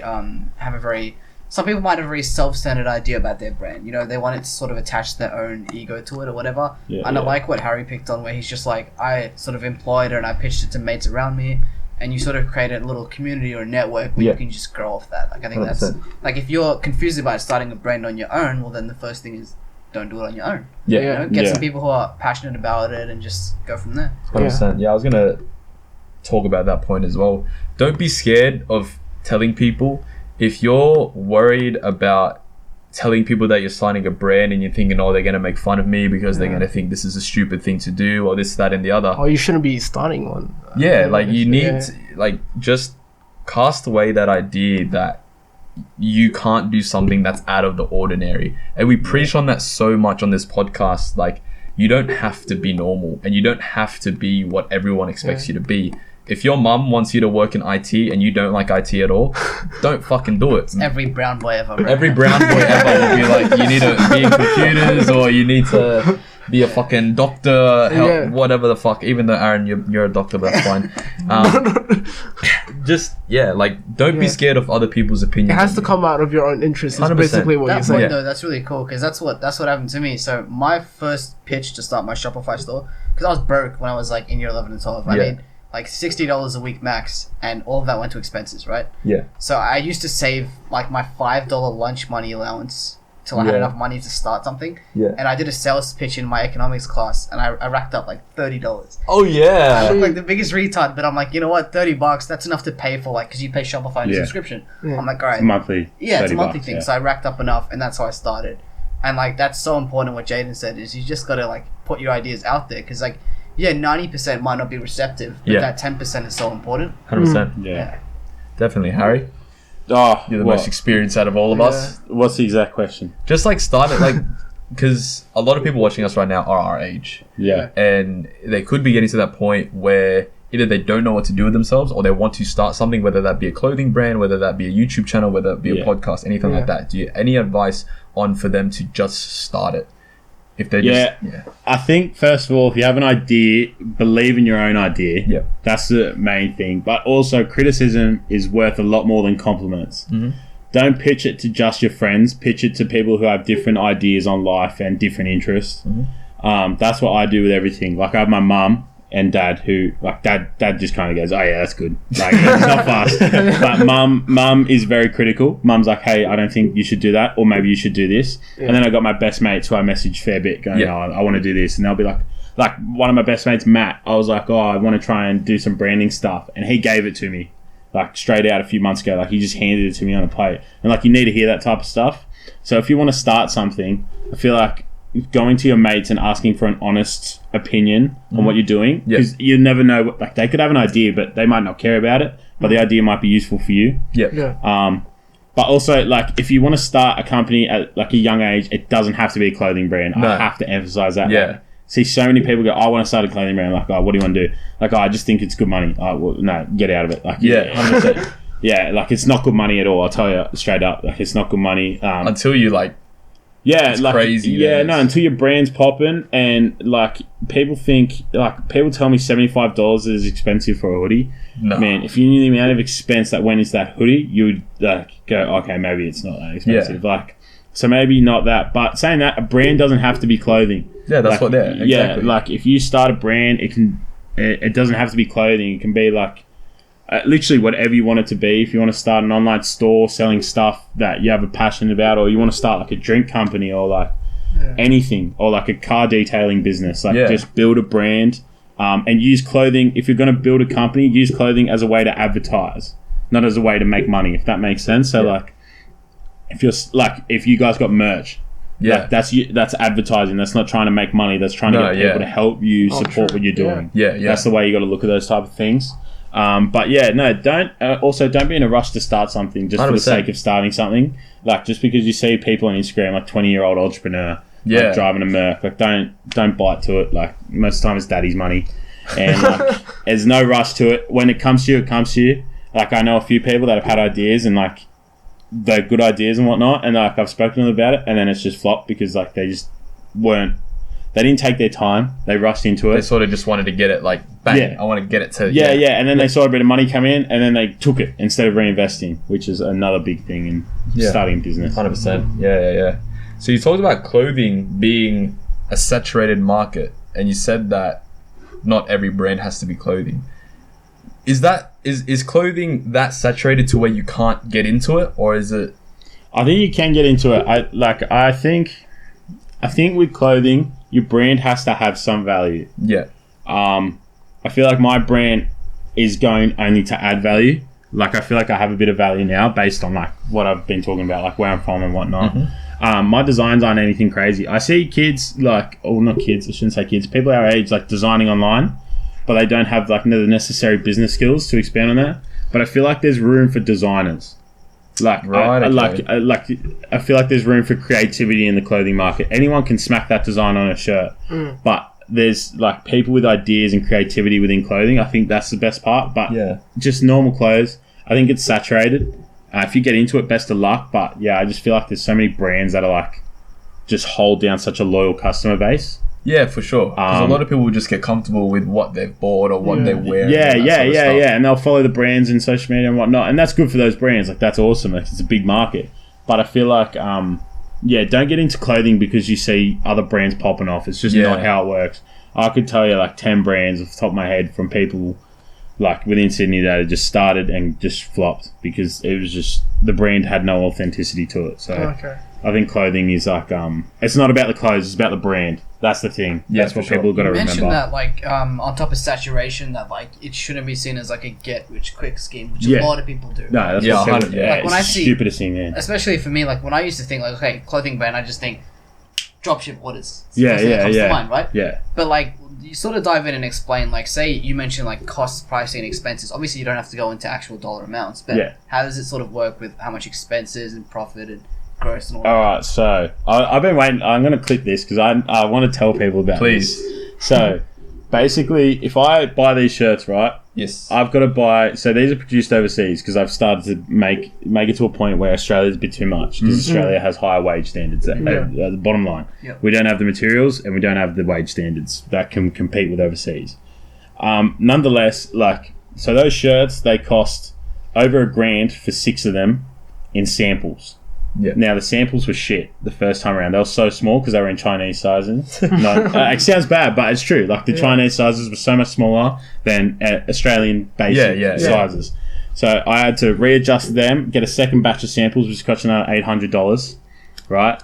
some people might have a very self-centered idea about their brand. You know, they want it to sort of attach their own ego to it or whatever. I like what Harry picked on, where he's just like, I sort of employed it and I pitched it to mates around me, and you sort of create a little community or network where you can just grow off that. Like I think 100%. That's like if you're confused about starting a brand on your own, well then the first thing is don't do it on your own. You know, get some people who are passionate about it and just go from there. 100%. Yeah, I was gonna talk about that point as well. Don't be scared of telling people. If you're worried about telling people that you're signing a brand and you're thinking, oh, they're gonna make fun of me because they're gonna think this is a stupid thing to do or this, that, and the other. Oh, you shouldn't be starting one. Like you need to, like just cast away that idea that you can't do something that's out of the ordinary. And we preach on that so much on this podcast. Like you don't have to be normal and you don't have to be what everyone expects you to be. if your mum wants you to work in IT and you don't like IT at all, don't fucking do it. Every brown boy ever. Bro. Every brown boy ever will be like, you need to be in computers or you need to be a fucking doctor, help, whatever the fuck. Even though, Aaron, you're a doctor, but that's fine. Don't be scared of other people's opinions. It has to come out of your own interest. Is 100%. basically what you're saying. Though, that's really cool because that's what happened to me. So my first pitch to start my Shopify store, because I was broke when I was like in year 11 and 12. I made like $60 a week max, and all of that went to expenses, right? Yeah. So I used to save like my $5 lunch money allowance till I had enough money to start something. Yeah. And I did a sales pitch in my economics class, and I racked up like $30. Oh yeah. I look like the biggest retard, but I'm like, you know what, $30, that's enough to pay for like, because you pay Shopify and a subscription. Yeah. I'm like, all right. It's monthly. Yeah, it's a monthly thing. Yeah. So I racked up enough, and that's how I started. And like, that's so important. What Jaden said is you just gotta like put your ideas out there, because like, 90% might not be receptive, but that 10% is so important. 100%. Yeah. Definitely, Harry. Oh, you're the most experienced out of all of us. What's the exact question? Just like start it, like, because a lot of people watching us right now are our age. Yeah. And they could be getting to that point where either they don't know what to do with themselves, or they want to start something, whether that be a clothing brand, whether that be a YouTube channel, whether it be a podcast, anything like that. Do you any advice on for them to just start it? If they I think first of all, if you have an idea, believe in your own idea. Yeah, that's the main thing. But also, criticism is worth a lot more than compliments. Mm-hmm. Don't pitch it to just your friends. Pitch it to people who have different ideas on life and different interests. Mm-hmm. That's what I do with everything. Like I have my mum and dad who, like dad just kind of goes, oh yeah, that's good. Like it's not fast. But mum is very critical. Mum's like, hey, I don't think you should do that, or maybe you should do this. Yeah. And then I got my best mates who I message fair bit going, oh, I want to do this. And they'll be like one of my best mates, Matt, I was like, oh, I want to try and do some branding stuff. And he gave it to me like straight out a few months ago. Like he just handed it to me on a plate. And like you need to hear that type of stuff. So if you want to start something, I feel like going to your mates and asking for an honest opinion on what you're doing, because you never know what, like they could have an idea but they might not care about it, but the idea might be useful for you. But also, like, if you want to start a company at like a young age, it doesn't have to be a clothing brand. I have to emphasize that. Like, see so many people go, I want to start a clothing brand. Like, oh, what do you want to do? Like, oh, I just think it's good money. Oh, well, no, get out of it. Like, 100%. Like it's not good money at all. I'll tell you straight up. Like, it's not good money until you like. It's like crazy. Until your brand's popping, and like people think, like people tell me $75 is expensive for a hoodie. No. Man, if you knew the amount of expense that went into that hoodie, you would like go, okay, maybe it's not that expensive. Like, so maybe not that. But saying that, a brand doesn't have to be clothing. Yeah, that's like, what they're. Exactly. Yeah, like if you start a brand, it doesn't have to be clothing. It can be like literally whatever you want it to be. If you want to start an online store selling stuff that you have a passion about, or you want to start like a drink company, or like anything, or like a car detailing business, like just build a brand and use clothing. If you're going to build a company, use clothing as a way to advertise, not as a way to make money, if that makes sense. So like if you guys got merch, like that's advertising. That's not trying to make money. That's trying to get people to help you support what you're doing. That's the way you got to look at those type of things. But don't be in a rush to start something just 100%. For the sake of starting something. Like, just because you see people on Instagram, like 20-year-old entrepreneur, like, driving a Merc, like don't bite to it. Like, most of the time it's daddy's money, and like there's no rush to it. When it comes to you, it comes to you. Like, I know a few people that have had ideas, and like they're good ideas and whatnot, and like I've spoken to them about it, and then it's just flopped because like they just weren't. They didn't take their time. They rushed into it. They sort of just wanted to get it like, bang, I want to get it to... And then they saw a bit of money come in, and then they took it instead of reinvesting, which is another big thing in starting a business. 100%. Yeah. So you talked about clothing being a saturated market, and you said that not every brand has to be clothing. Is clothing that saturated to where you can't get into it, or is it... I think you can get into it. I think with clothing, your brand has to have some value. Yeah. I feel like my brand is going only to add value. Like, I feel like I have a bit of value now based on like what I've been talking about, like where I'm from and whatnot. Mm-hmm. My designs aren't anything crazy. I see kids not kids, I shouldn't say kids, people our age like designing online, but they don't have like the necessary business skills to expand on that. But I feel like there's room for designers. I feel like there's room for creativity in the clothing market. Anyone can smack that design on a shirt, but there's like people with ideas and creativity within clothing. I think that's the best part. But just normal clothes, I think it's saturated. If you get into it, best of luck. But yeah, I just feel like there's so many brands that are like just hold down such a loyal customer base. Yeah, for sure. Because a lot of people will just get comfortable with what they've bought or what they're wearing. Yeah. And they'll follow the brands in social media and whatnot. And that's good for those brands. Like, that's awesome. Like, it's a big market. But I feel like, don't get into clothing because you see other brands popping off. It's just not how it works. I could tell you, like, 10 brands off the top of my head from people, like, within Sydney that had just started and just flopped because it was just, the brand had no authenticity to it. So I think clothing is like, it's not about the clothes, it's about the brand. That's the thing. That's what people have got to remember. You mentioned that, like, on top of saturation, that, like, it shouldn't be seen as, like, a get-rich-quick scheme, which a lot of people do. No, that's what people do. Like, when I it's see, stupidest thing, man. Especially for me, like, when I used to think, like, okay, clothing brand, I just think dropship orders. It's Yeah, the first thing that comes yeah. to mind, right? Yeah. But, like, you sort of dive in and explain, like, say you mentioned, like, costs, pricing, and expenses. Obviously, you don't have to go into actual dollar amounts, but how does it sort of work with how much expenses and profit and gross and all that? Alright, so I've been waiting. I'm going to clip this because I want to tell people about this. So, basically, if I buy these shirts, right? Yes. I've got to buy... So, these are produced overseas because I've started to make it to a point where Australia's a bit too much because Australia has higher wage standards. The bottom line. Yep. We don't have the materials and we don't have the wage standards that can compete with overseas. Nonetheless, like... So, those shirts, they cost over $1,000 for 6 of them in samples. Yeah. Now, the samples were shit the first time around. They were so small because they were in Chinese sizes. It sounds bad, but it's true. Like, the Chinese sizes were so much smaller than Australian basic sizes. So I had to readjust them, get a second batch of samples, which cost another $800, right?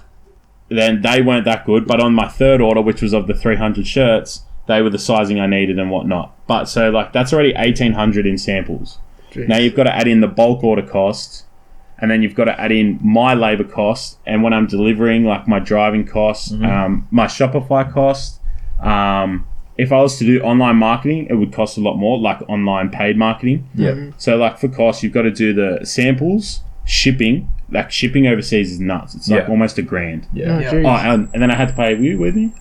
Then they weren't that good, but on my third order, which was of the 300 shirts, they were the sizing I needed and whatnot. But so, like, that's already $1,800 in samples. Jeez. Now you've got to add in the bulk order cost. And then you've got to add in my labour cost and when I'm delivering, like my driving costs, my Shopify cost. If I was to do online marketing, it would cost a lot more, like online paid marketing. Yeah. So, like, for cost, you've got to do the samples, shipping. Like, shipping overseas is nuts. It's like almost $1,000. Yeah. And then I had to pay. Were you with me?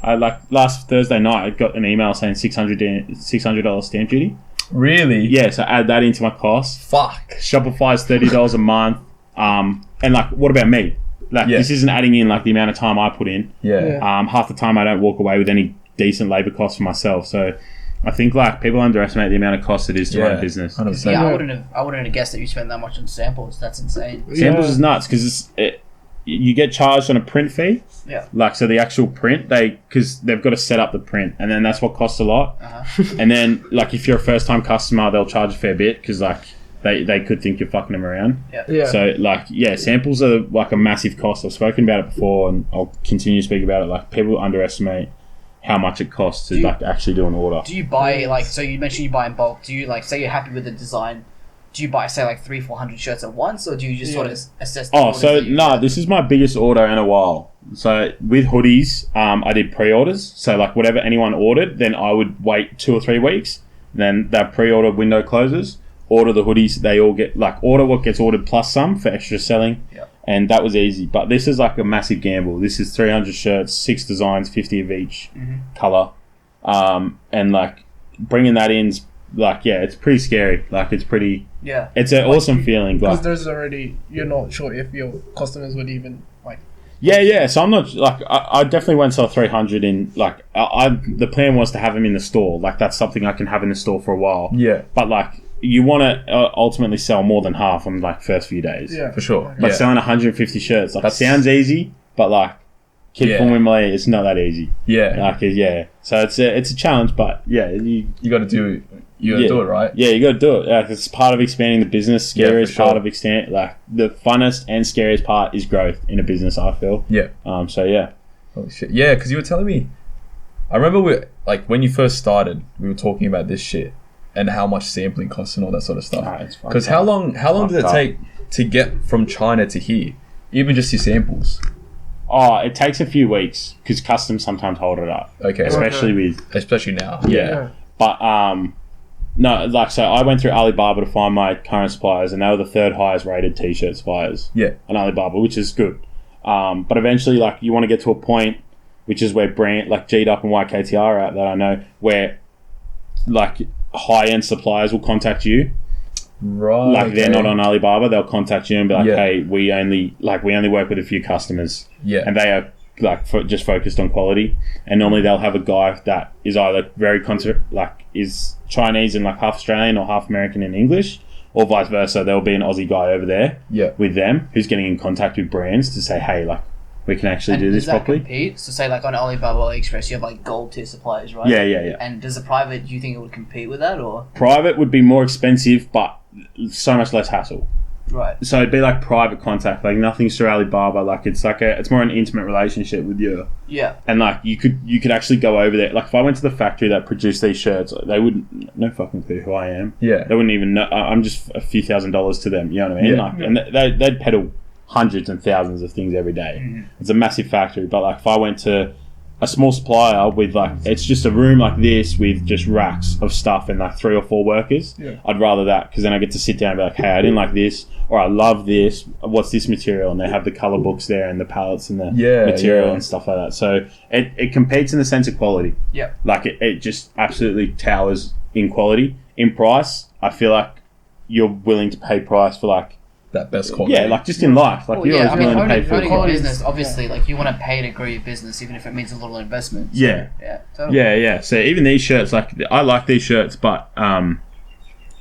Last Thursday night, I got an email saying $600 stamp duty. Really? Yeah. So I add that into my cost. Fuck. Shopify's $30 a month. And like, what about me? Like, this isn't adding in like the amount of time I put in. Half the time I don't walk away with any decent labor costs for myself. So I think like people underestimate the amount of cost it is to run a business. 100%. I wouldn't have guessed that you spent that much on samples. That's insane. Samples is nuts because you get charged on a print fee. Yeah. Like, so the actual print, because they've got to set up the print, and then that's what costs a lot. And then like if you're a first time customer, they'll charge a fair bit because like. They could think you're fucking them around. So, like, samples are, like, a massive cost. I've spoken about it before, and I'll continue to speak about it. Like, people underestimate how much it costs to, actually do an order. Do you buy, like, so you mentioned you buy in bulk. Do you, like, say you're happy with the design, do you buy, say, like, 300-400 shirts at once, or do you just sort of assess the orders this is my biggest order in a while. So, with hoodies, I did pre-orders. So, like, whatever anyone ordered, then I would wait 2 or 3 weeks. Then that pre-order window closes. Order the hoodies, they all get, like, order what gets ordered plus some for extra selling. And that was easy. But this is like a massive gamble. This is 300 shirts, 6 designs, 50 of each colour. And, like, bringing that in's, like, it's pretty scary. Like, it's pretty... It's an awesome feeling. Because there's already... You're not sure if your customers would even, like... So I'm not... Like, I definitely won't sell 300 in... Like, the plan was to have them in the store. Like, that's something I can have in the store for a while. But, like... You want to ultimately sell more than half on like first few days. For sure. But selling 150 shirts, like, that sounds easy, but like kid from Wimberley, it's not that easy. So it's a challenge, but you got to do. You got to do it, right? Yeah, you got to do it. Like, it's part of expanding the business. Scariest part of extent, like the funnest and scariest part is growth in a business. I feel. Holy shit. Yeah, because you were telling me. I remember when you first started, we were talking about this shit. And how much sampling costs and all that sort of stuff. Because how long did it take to get from China to here? Even just your samples? It takes a few weeks because customs sometimes hold it up. Okay. Especially now. But no, like, so I went through Alibaba to find my current suppliers, and they were the 3rd highest rated t-shirt suppliers. On Alibaba, which is good. But eventually, like, you want to get to a point which is where brand like G'd Up and YKTR are at that I know, where like high-end suppliers will contact you. Right. Like they're not on Alibaba, they'll contact you and be like, hey, we only work with a few customers. Yeah. And they are like just focused on quality. And normally they'll have a guy that is either is Chinese and like half Australian or half American in English, or vice versa. There'll be an Aussie guy over there with them who's getting in contact with brands to say, hey, like, we can actually do this properly. Compete? So say like on Alibaba or AliExpress, you have like gold tier suppliers, right? Yeah. And does the private, do you think it would compete with that, or? Private would be more expensive, but so much less hassle. Right. So it'd be like private contact, like nothing's through Alibaba. Like it's more an intimate relationship with you. Yeah. And like you could actually go over there. Like if I went to the factory that produced these shirts, they wouldn't no fucking clue who I am. Yeah. They wouldn't even know. I'm just a few $1,000s to them. You know what I mean? Yeah. Like, and they'd peddle hundreds and thousands of things every day. Mm-hmm. It's a massive factory. But like if I went to a small supplier with like it's just a room like this with just racks of stuff and like 3 or 4 workers, I'd rather that, because then I get to sit down and be like, hey, I didn't like this, or I love this, what's this material? And they have the color books there and the palettes and the material and stuff like that. So it competes in the sense of quality. Yeah. Like it just absolutely towers in quality. In price, I feel like you're willing to pay price for like that best quality. Yeah, like just in life. Like you're always willing to pay for owning a quality. business, obviously, like you want to pay to grow your business, even if it means a little investment. So, Yeah. Totally. Yeah. So even these shirts, like I like these shirts, but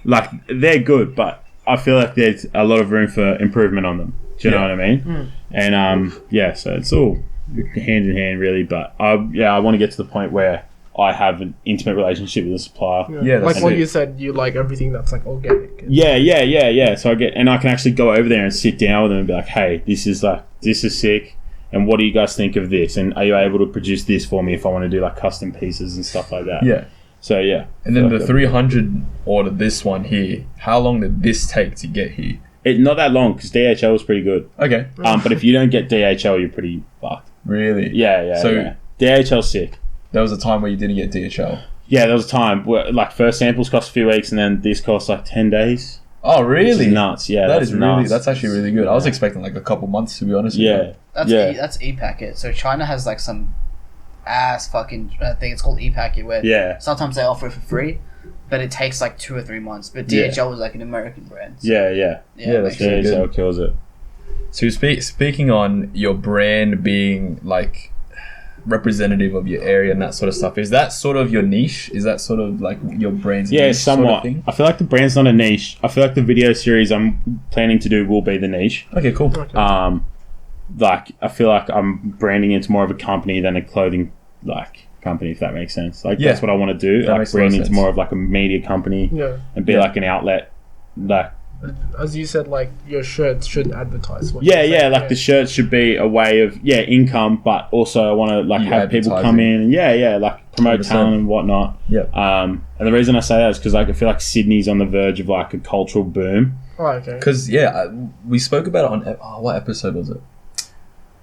like they're good, but I feel like there's a lot of room for improvement on them. Do you know what I mean? And so it's all hand in hand, really. But I want to get to the point where I have an intimate relationship with the supplier. Yeah, like what you said, you like everything that's like organic. Yeah. So I can actually go over there and sit down with them and be like, hey, this is sick. And what do you guys think of this? And are you able to produce this for me if I want to do like custom pieces and stuff like that? Yeah. So yeah. And then the 300 order, this one here, how long did this take to get here? Not that long, because DHL was pretty good. Okay. But if you don't get DHL, you're pretty fucked. Really? Yeah. So DHL's sick. There was a time where you didn't get DHL. Yeah, there was a time where like first samples cost a few weeks, and then this cost like 10 days. Oh, really? Which is nuts. Yeah, that's nuts. That's actually really good. I was expecting like a couple months, to be honest. Yeah. That's e-packet. So China has like some ass fucking thing. It's called e-packet, where sometimes they offer it for free, but it takes like 2 or 3 months. But DHL was like an American brand. So Yeah, that's really good. DHL kills it. So speaking on your brand being like representative of your area and that sort of stuff, is that sort of your niche? Is that sort of like your brand's niche somewhat sort of thing? I feel like the brand's not a niche. I feel like the video series I'm planning to do will be the niche. Okay, cool. Like I feel like I'm branding into more of a company than a clothing like company, if that makes sense. Like that's what I want to do. That like brand into more of like a media company and be like an outlet. Like as you said, like your shirts should advertise. The shirts should be a way of income, but also I want to like have people come in and like promote 100%. Talent and whatnot. And the reason I say that is because like I feel like Sydney's on the verge of like a cultural boom. Oh, okay. Because we spoke about it on what episode was it?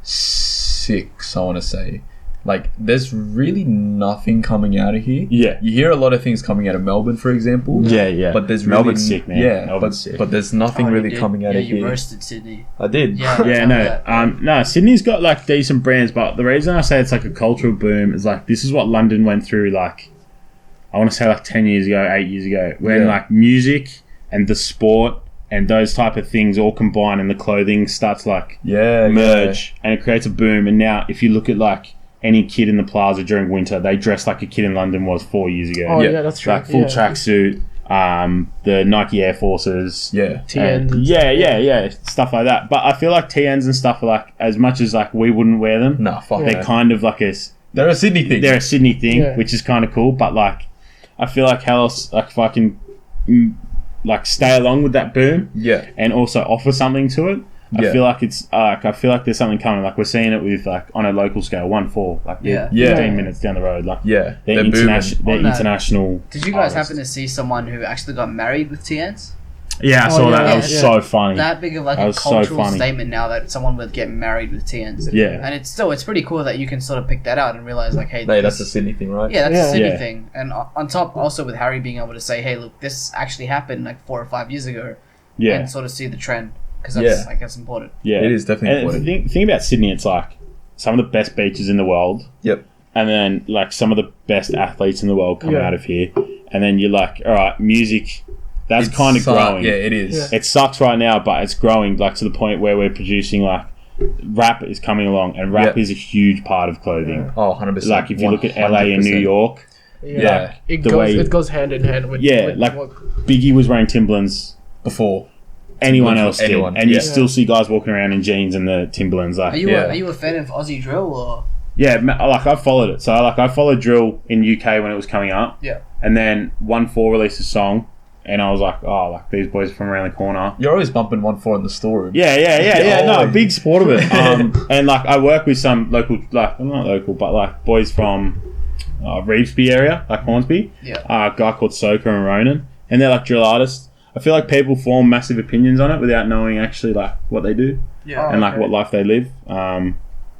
6, I want to say. Like, there's really nothing coming out of here. Yeah. You hear a lot of things coming out of Melbourne, for example. Yeah. But there's Melbourne's sick, man. Yeah, Melbourne's sick. But there's nothing really coming out of here. Yeah, you roasted Sydney. I did. No, Sydney's got like decent brands, but the reason I say it's like a cultural boom is like this is what London went through like I want to say like 10 years ago, 8 years ago, when like music and the sport and those type of things all combine and the clothing starts like merge and it creates a boom. And now if you look at like any kid in the plaza during winter, they dress like a kid in London was 4 years ago. Oh yeah, that's true. Like full tracksuit, the Nike Air Forces, TNs, stuff like that. But I feel like TNs and stuff are like, as much as like we wouldn't wear them, they're kind of like they're a Sydney thing. They're a Sydney thing, which is kind of cool. But like, I feel like Helos, like if I can like stay along with that boom, and also offer something to it. I feel like it's I feel like there's something coming. Like we're seeing it with like on a local scale, 1-4, like 15 minutes down the road. Like they're international. Did you guys happen to see someone who actually got married with TNs? Yeah, I saw that. That was so funny. That big of like a cultural statement now that someone would get married with TNs. Yeah, and it's pretty cool that you can sort of pick that out and realize like, hey, that's a Sydney thing, right? Yeah, that's a Sydney thing. And on top, also with Harry being able to say, hey, look, this actually happened like 4 or 5 years ago, and sort of see the trend. Because that's important. Yeah, it is definitely important. The thing about Sydney, it's like some of the best beaches in the world. Yep. And then like some of the best athletes in the world come out of here. And then you're like, all right, music, that's kind of growing. Yeah, it is. Yeah. It sucks right now, but it's growing like to the point where we're producing like rap is coming along, and rap is a huge part of clothing. Yeah. Oh, 100%. Like if you look at LA and New York, Yeah. It the goes way- it goes hand in hand with like what, Biggie was wearing Timberlands before. anyone else did, Anyone, and you yeah. still see guys walking around in jeans and the Timberlands. Like, Are you a fan of Aussie drill or? yeah, like I followed it. So like I followed drill in UK when it was coming up. Yeah. And then 1-4 released a song, and I was like, oh, like these boys are from around the corner. You're always bumping 1-4 in the storeroom. Yeah. No, big sport of it. And like I work with some local, like well, not local, but like boys from Revesby area, like Hornsby. Yeah. A guy called Soka and Ronan, and they're like drill artists. I feel like people form massive opinions on it without knowing actually like what they do Yeah. and like what life they live.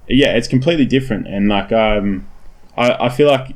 Yeah, it's completely different, and like I feel like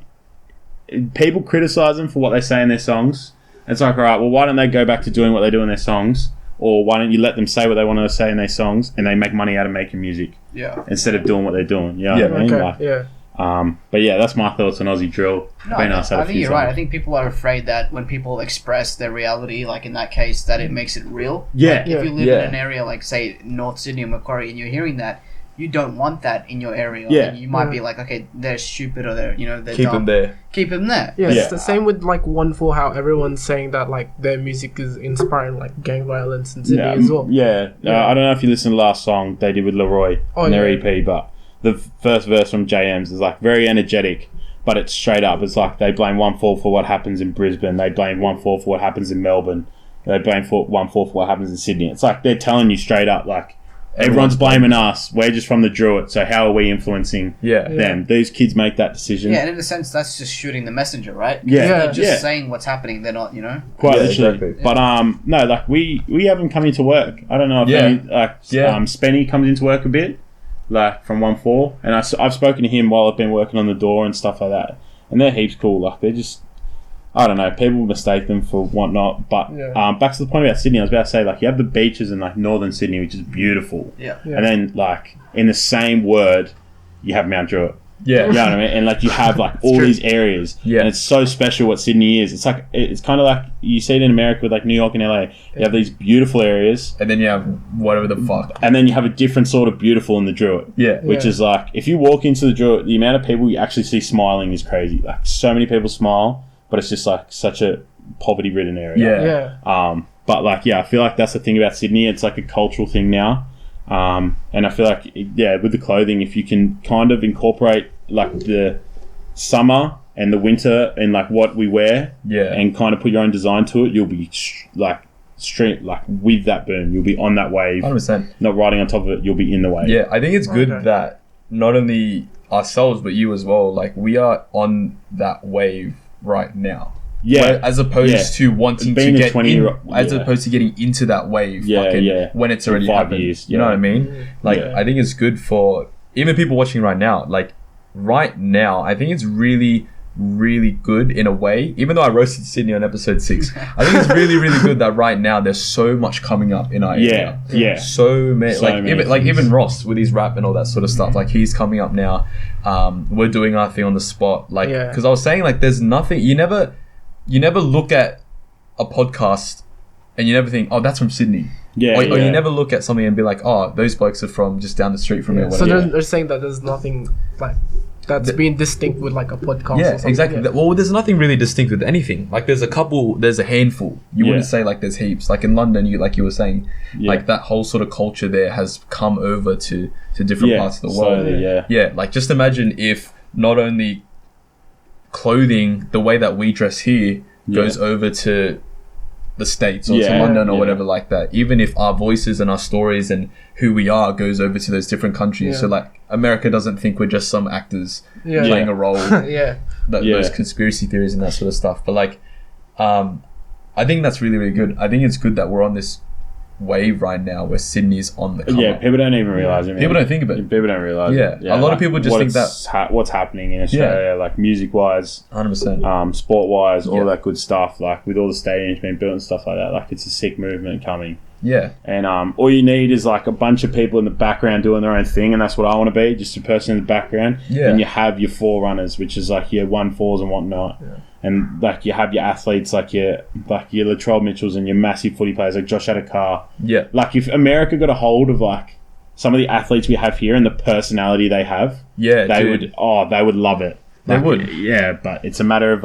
people criticize them for what they say in their songs. It's like, all right, well, why don't they go back to doing what they do in their songs, or why don't you let them say what they want to say in their songs, and they make money out of making music Yeah. instead of doing what they're doing. You know what I mean? okay, Like, yeah. but yeah, that's my thoughts on Aussie drill. No, Been asked that a I think few you're right. I times. think people are afraid that when people express their reality, like in that case, that it makes it real. Yeah. Like if you live Yeah. in an area like, say, North Sydney or Macquarie, and you're hearing that, you don't want that in your area. Yeah. And you might be like, okay, they're stupid or they're, they're Keep dumb. them there. Keep them there. Yeah, Yeah. it's the same with like 1-4, how everyone's saying that like their music is inspiring like gang violence in Sydney as well. Yeah. I don't know if you listened to the last song they did with Leroy on their EP, but the first verse from JM's is like very energetic, but it's straight up. It's like they blame 1-4 for what happens in Brisbane. They blame 1-4 for what happens in Melbourne. They blame 1-4 for what happens in Sydney. It's like they're telling you straight up, like, everyone's blaming us. We're just from the Druid, so how are we influencing them? These kids make that decision. Yeah, and in a sense, that's just shooting the messenger, right? Yeah. They're just saying what's happening. They're not, Quite Yeah, literally. exactly. But no, like we have them come into work. I don't know if Spenny comes into work a bit, like from 1-4, and I've spoken to him while I've been working on the door and stuff like that, and they're heaps cool. Like they're just, I don't know, people mistake them for whatnot. But back to the point about Sydney, I was about to say, like, you have the beaches in like northern Sydney, which is beautiful. Yeah. And then like in the same word, you have Mount Druitt. Yeah. You know what I mean? And like you have like all true. these areas. Yeah. And it's so special what Sydney is. It's like it's kind of like you see it in America with like New York and LA. You have these beautiful areas, And then you have whatever the fuck. and then you have a different sort of beautiful in the Druitt. Yeah. Which is like if you walk into the Druitt, the amount of people you actually see smiling is crazy. Like so many people smile, but it's just like such a poverty-ridden area. Yeah. But like, yeah, I feel like that's the thing about Sydney. It's like a cultural thing now. And I feel like, yeah, with the clothing, if you can kind of incorporate like the summer and the winter and like what we wear, and kind of put your own design to it, you'll be like with that boom. You'll be on that wave, 100%. not riding on top of it. You'll be in the wave. Yeah, I think it's good that not only ourselves, but you as well, like we are on that wave right now. Yeah. As opposed to wanting Being to a get 20 in, year- as yeah. opposed to getting into that wave when it's already 5 happened. years, You know what I mean? Like, Yeah. I think it's good for even people watching right now. Like, right now, I think it's really, really good in a way. Even though I roasted Sydney on episode 6, I think it's really, really good that right now there's so much coming up in our area. Yeah. So many, So like many even Ross with his rap and all that sort of stuff. Like he's coming up now. We're doing our thing on the spot. Like, because I was saying, like, there's nothing. You never look at a podcast and you never think, oh, that's from Sydney. Or you never look at something and be like, oh, those blokes are from just down the street from here. So they're saying that there's nothing like that's being distinct with like a podcast. Yeah, or something. exactly. Well, there's nothing really distinct with anything. Like there's a handful. You wouldn't say like there's heaps. Like in London, like you were saying, like that whole sort of culture there has come over to different parts of the world. Slowly, Yeah, like just imagine if not only clothing, the way that we dress here goes over to the States or to London or whatever like that. Even if our voices and our stories and who we are goes over to those different countries. So like America doesn't think we're just some actors playing a role. Those conspiracy theories and that sort of stuff. But like, I think that's really, really good. I think it's good that we're on this wave right now where Sydney's on the come Yeah, up. people don't even realise it. Man. People don't think of it. People don't realise it. A lot of people just think that what's happening in Australia, like music-wise, 100%. sport-wise, all that good stuff, like with all the stadiums being built and stuff like that, like it's a sick movement coming. Yeah. And all you need is like a bunch of people in the background doing their own thing, and that's what I want to be, just a person in the background. Yeah. And you have your forerunners, which is like your 1-4s and whatnot. Yeah. And like you have your athletes like your Latrell Mitchells and your massive footy players like Josh Adokar. Yeah. Like if America got a hold of like some of the athletes we have here and the personality they have, they would love it. They Like, would. Yeah, but it's a matter of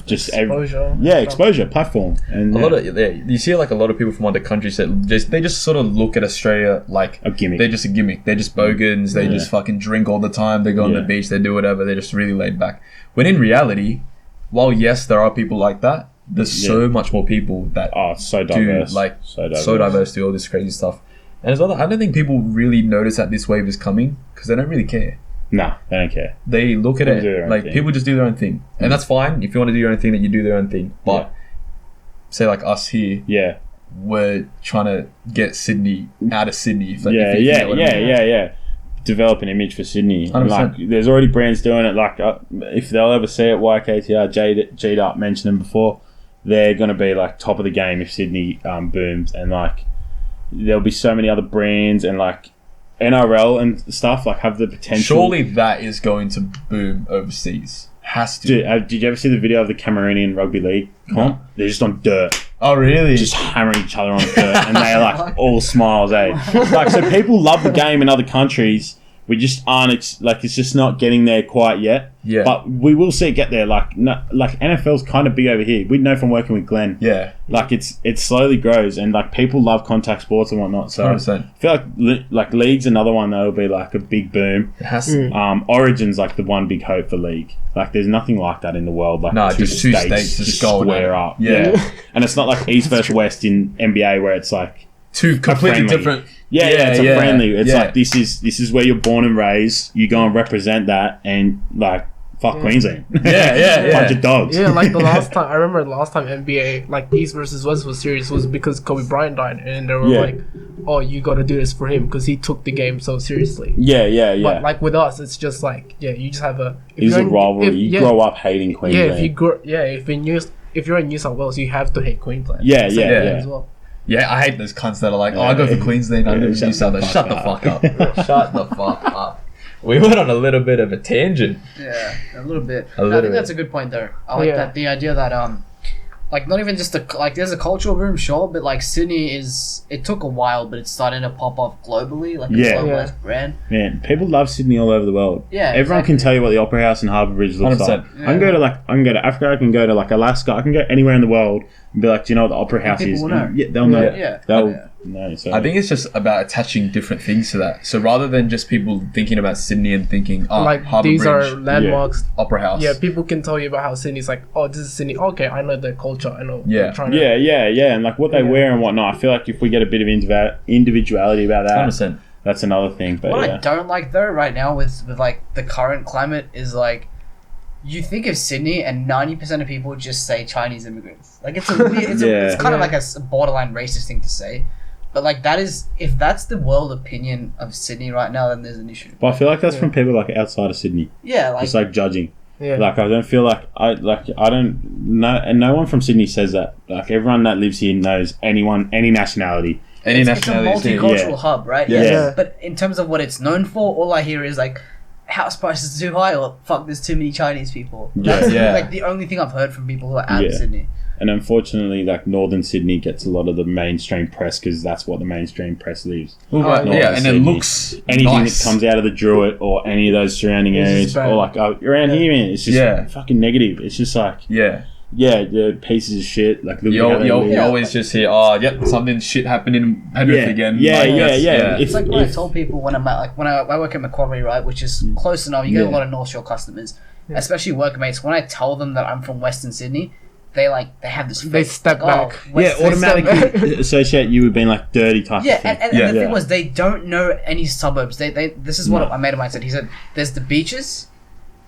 just Exposure. exposure, platform, and A lot of you see like a lot of people from other countries that they just sort of look at Australia like a gimmick. they're just a gimmick. They're just bogans. They just fucking drink all the time. They go on the beach. They do whatever. They're just really laid back. When in reality, while yes, there are people like that, there's so much more people that so diverse, so diverse, do all this crazy stuff. And as well, I don't think people really notice that this wave is coming because they don't really care. No, they don't care. They look at it like people just do their own thing, and that's fine. If you want to do your own thing, that you do their own thing. But say like us here, we're trying to get Sydney out of Sydney. Develop an image for Sydney. 100%. Like, there's already brands doing it. Like, if they'll ever see it, YKTR, Jaden mentioned them before. They're going to be like top of the game if Sydney booms, and like there'll be so many other brands and like NRL and stuff like have the potential. Surely that is going to boom overseas. Has to. Did you ever see the video of the Cameroonian rugby league comp? No. They're just on dirt. Oh really? Just hammering each other on dirt, and they're like all smiles, eh? Like, so people love the game in other countries. We just aren't it's just not getting there quite yet. Yeah. But we will see it get there. Like NFL's kind of big over here. We know from working with Glenn. Yeah. Like it slowly grows, and like people love contact sports and whatnot. So 100%. I feel like League's another one that will be like a big boom. It has to. Origin's like the one big hope for League. Like there's nothing like that in the world. Like just two states just going square up. Yeah. And it's not like East versus West in NBA where it's like two completely different. Yeah, it's a friendly. It's like this is where you're born and raised. You go and represent that, and like fuck Queensland. Bunch of dogs. Yeah, like I remember the last time NBA like East versus West was serious was because Kobe Bryant died, and they were like, "Oh, you got to do this for him because he took the game so seriously." Yeah. But like with us, it's just like you just have a. It's a rivalry. You grow up hating Queensland. If you're in New South Wales, you have to hate Queensland. Yeah. As well. Yeah, I hate those cunts that are like, I go for Queensland, I live in New South Wales. Shut the fuck up. Shut the fuck up. We went on a little bit of a tangent. Yeah, a little bit. I think that's a good point there. I like that, the idea that, like, not even just there's a cultural boom, sure, but like Sydney it took a while, but it's starting to pop off globally, like a globalized brand. Man, people love Sydney all over the world. Yeah, everyone can tell you what the Opera House and Harbour Bridge looks like. Yeah. I can go to Africa, I can go to like Alaska, I can go anywhere in the world and be like, do you know what the Opera House is? Will know. Yeah, they'll know. Yeah. They'll know. So I think it's just about attaching different things to that. So rather than just people thinking about Sydney and thinking, like Harbour these Bridge, are landmarks. Opera House. Yeah, people can tell you about how Sydney's like, oh, this is Sydney. Okay, I know their culture. I know. Yeah. And like what they wear and whatnot. I feel like if we get a bit of individuality about that, 100%. That's another thing. But what I don't like though right now with like the current climate is like, you think of Sydney and 90% of people just say Chinese immigrants. Like it's a weird, it's kind of like a borderline racist thing to say. But like if that's the world opinion of Sydney right now, then there's an issue. But I feel like that's from people like outside of Sydney. Yeah, like just like judging. Yeah. Like I don't feel like I don't know, and no one from Sydney says that. Like everyone that lives here knows anyone, any nationality. It's a multicultural hub, right? Yeah. But in terms of what it's known for, all I hear is like house prices are too high, or fuck, there's too many Chinese people. That's like the only thing I've heard from people who are out of Sydney. And unfortunately, like Northern Sydney gets a lot of the mainstream press because that's what the mainstream press leaves. And it looks anything nice. that comes out of the Druitt or any of those surrounding areas, or like around here, man, it's just fucking negative. It's just like the pieces of shit. Like you always just hear, something shit happened in Penrith again. It's like what I told people when I'm at when I work at Macquarie, right, which is close enough. You get a lot of North Shore customers, especially workmates. When I tell them that I'm from Western Sydney, they have this. They step back. Automatically associate you with being like dirty type. Yeah, and the thing was, they don't know any suburbs. This is what I made of mine said. He said, "There's the beaches,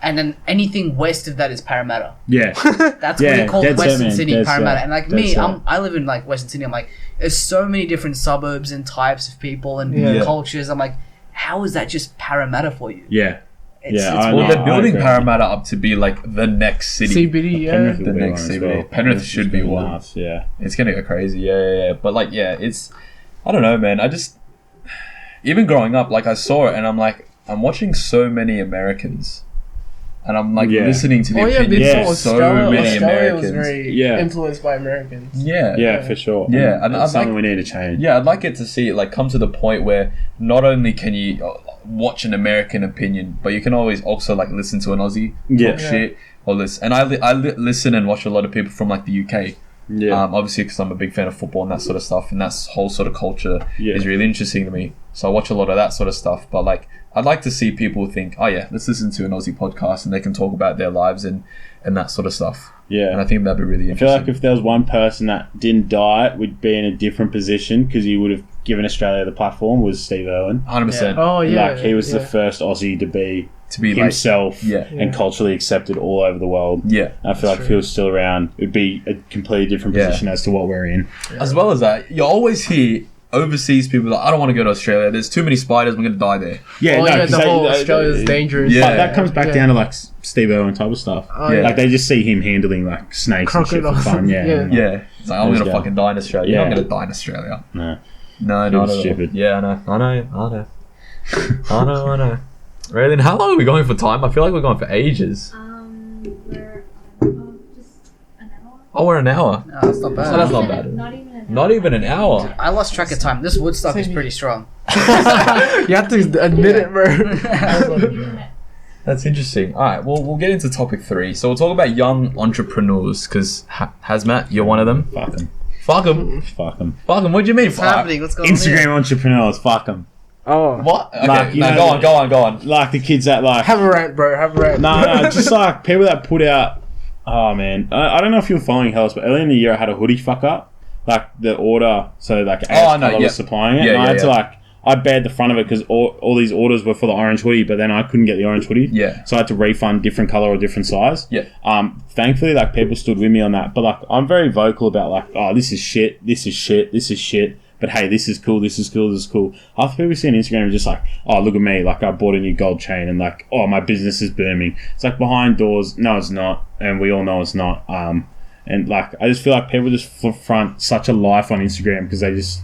and then anything west of that is Parramatta." Yeah, that's what he called Western Sydney, Parramatta. And like me, right. I live in like Western Sydney. I'm like, there's so many different suburbs and types of people and cultures. I'm like, how is that just Parramatta for you? Yeah. Well, they're building Parramatta up to be like the next city. CBD, yeah. Penrith will The be next one as CBD. well. Penrith should be one. Nuts, yeah. It's gonna go crazy. Yeah. But like, yeah, it's. I don't know, man. I just. Even growing up, like I saw it, and I'm like, I'm watching so many Americans. And I'm like listening to the opinions of so many Americans. Was very influenced by Americans. Yeah, for sure. Yeah, and that's something we need to change. Yeah, I'd like it to see it like come to the point where not only can you watch an American opinion, but you can always also like listen to an Aussie talk shit or listen. And I listen and watch a lot of people from like the UK. Yeah. Obviously, because I'm a big fan of football and that sort of stuff, and that whole sort of culture is really interesting to me. So I watch a lot of that sort of stuff. But like, I'd like to see people think, oh yeah, let's listen to an Aussie podcast and they can talk about their lives and that sort of stuff. Yeah. And I think that'd be really interesting. I feel like if there was one person that didn't die, we'd be in a different position because he would have given Australia the platform, was Steve Irwin. 100%. Oh yeah. Like, he was the first Aussie to be himself and culturally accepted all over the world. Yeah. And I feel like if he was still around, it would be a completely different position as to what we're in. As well as that, you always hear overseas people like, I don't want to go to Australia. There's too many spiders. I'm going to die there. Yeah, the whole Australia's dangerous. Yeah. But that comes back down to like Steve Irwin type of stuff. Like they just see him handling like snakes and shit for fun. Yeah. It's like, I'm going to fucking die in Australia. You're not going to die in Australia. No, not stupid. Yeah, I know. Raylene, how long are we going for time? I feel like we're going for ages. We're just an hour. Oh, we're an hour. No, that's not bad. So that's not bad. Not even an hour. I lost track of time. This Woodstock is pretty strong. You have to admit it, bro. That's interesting. All right, well, we'll get into topic 3. So we'll talk about young entrepreneurs, because Hazmat, you're one of them. Fuck them. What do you mean? What's happening? What's going on? Instagram entrepreneurs, fuck them. Oh. What? Okay, like, go on. Like the kids that like... Have a rant, bro. Have a rant. No, just like people that put out... Oh, man. I don't know if you were following Helos, but earlier in the year I had a hoodie fuck up. Like the order, so like AS was supplying it. And I had to like... I bared the front of it because all these orders were for the orange hoodie, but then I couldn't get the orange hoodie. Yeah. So I had to refund different color or different size. Yeah. Thankfully, like people stood with me on that. But like I'm very vocal about like, oh, this is shit. But hey, this is cool. Half the people see on Instagram are just like, oh, look at me. Like I bought a new gold chain and like, oh, my business is booming. It's like behind doors. No, it's not. And we all know it's not. And like, I just feel like people just front such a life on Instagram because they just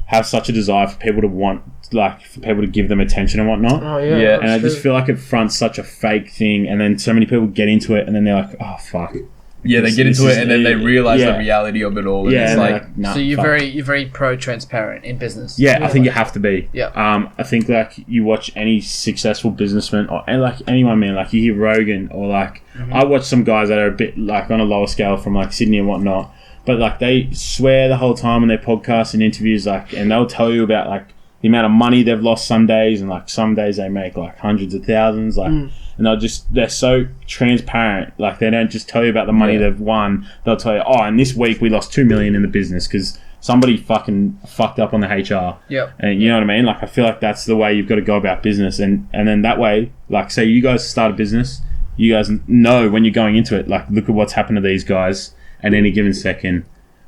have such a desire for people to want, like, for people to give them attention and whatnot. Oh, yeah. And I just feel like it fronts such a fake thing. And then so many people get into it and then they're like, oh, fuck. Yeah, they get into it and then they realize the reality of it all. And it's like, nah, so you're very pro-transparent in business. Yeah, I think you have to be. Yeah. I think like you watch any successful businessman or like anyone, man, like you hear Rogan or like I watch some guys that are a bit like on a lower scale from like Sydney and whatnot, but like they swear the whole time in their podcasts and interviews, like, and they'll tell you about like the amount of money they've lost some days, and like some days they make like hundreds of thousands, like, and they're so transparent. Like they don't just tell you about the money they've won. They'll tell you, oh, and this week we lost $2 million in the business because somebody fucking fucked up on the HR. Yep. And you know what I mean? Like I feel like that's the way you've got to go about business, and then that way, like say you guys start a business, you guys know when you're going into it, like look at what's happened to these guys at any given second.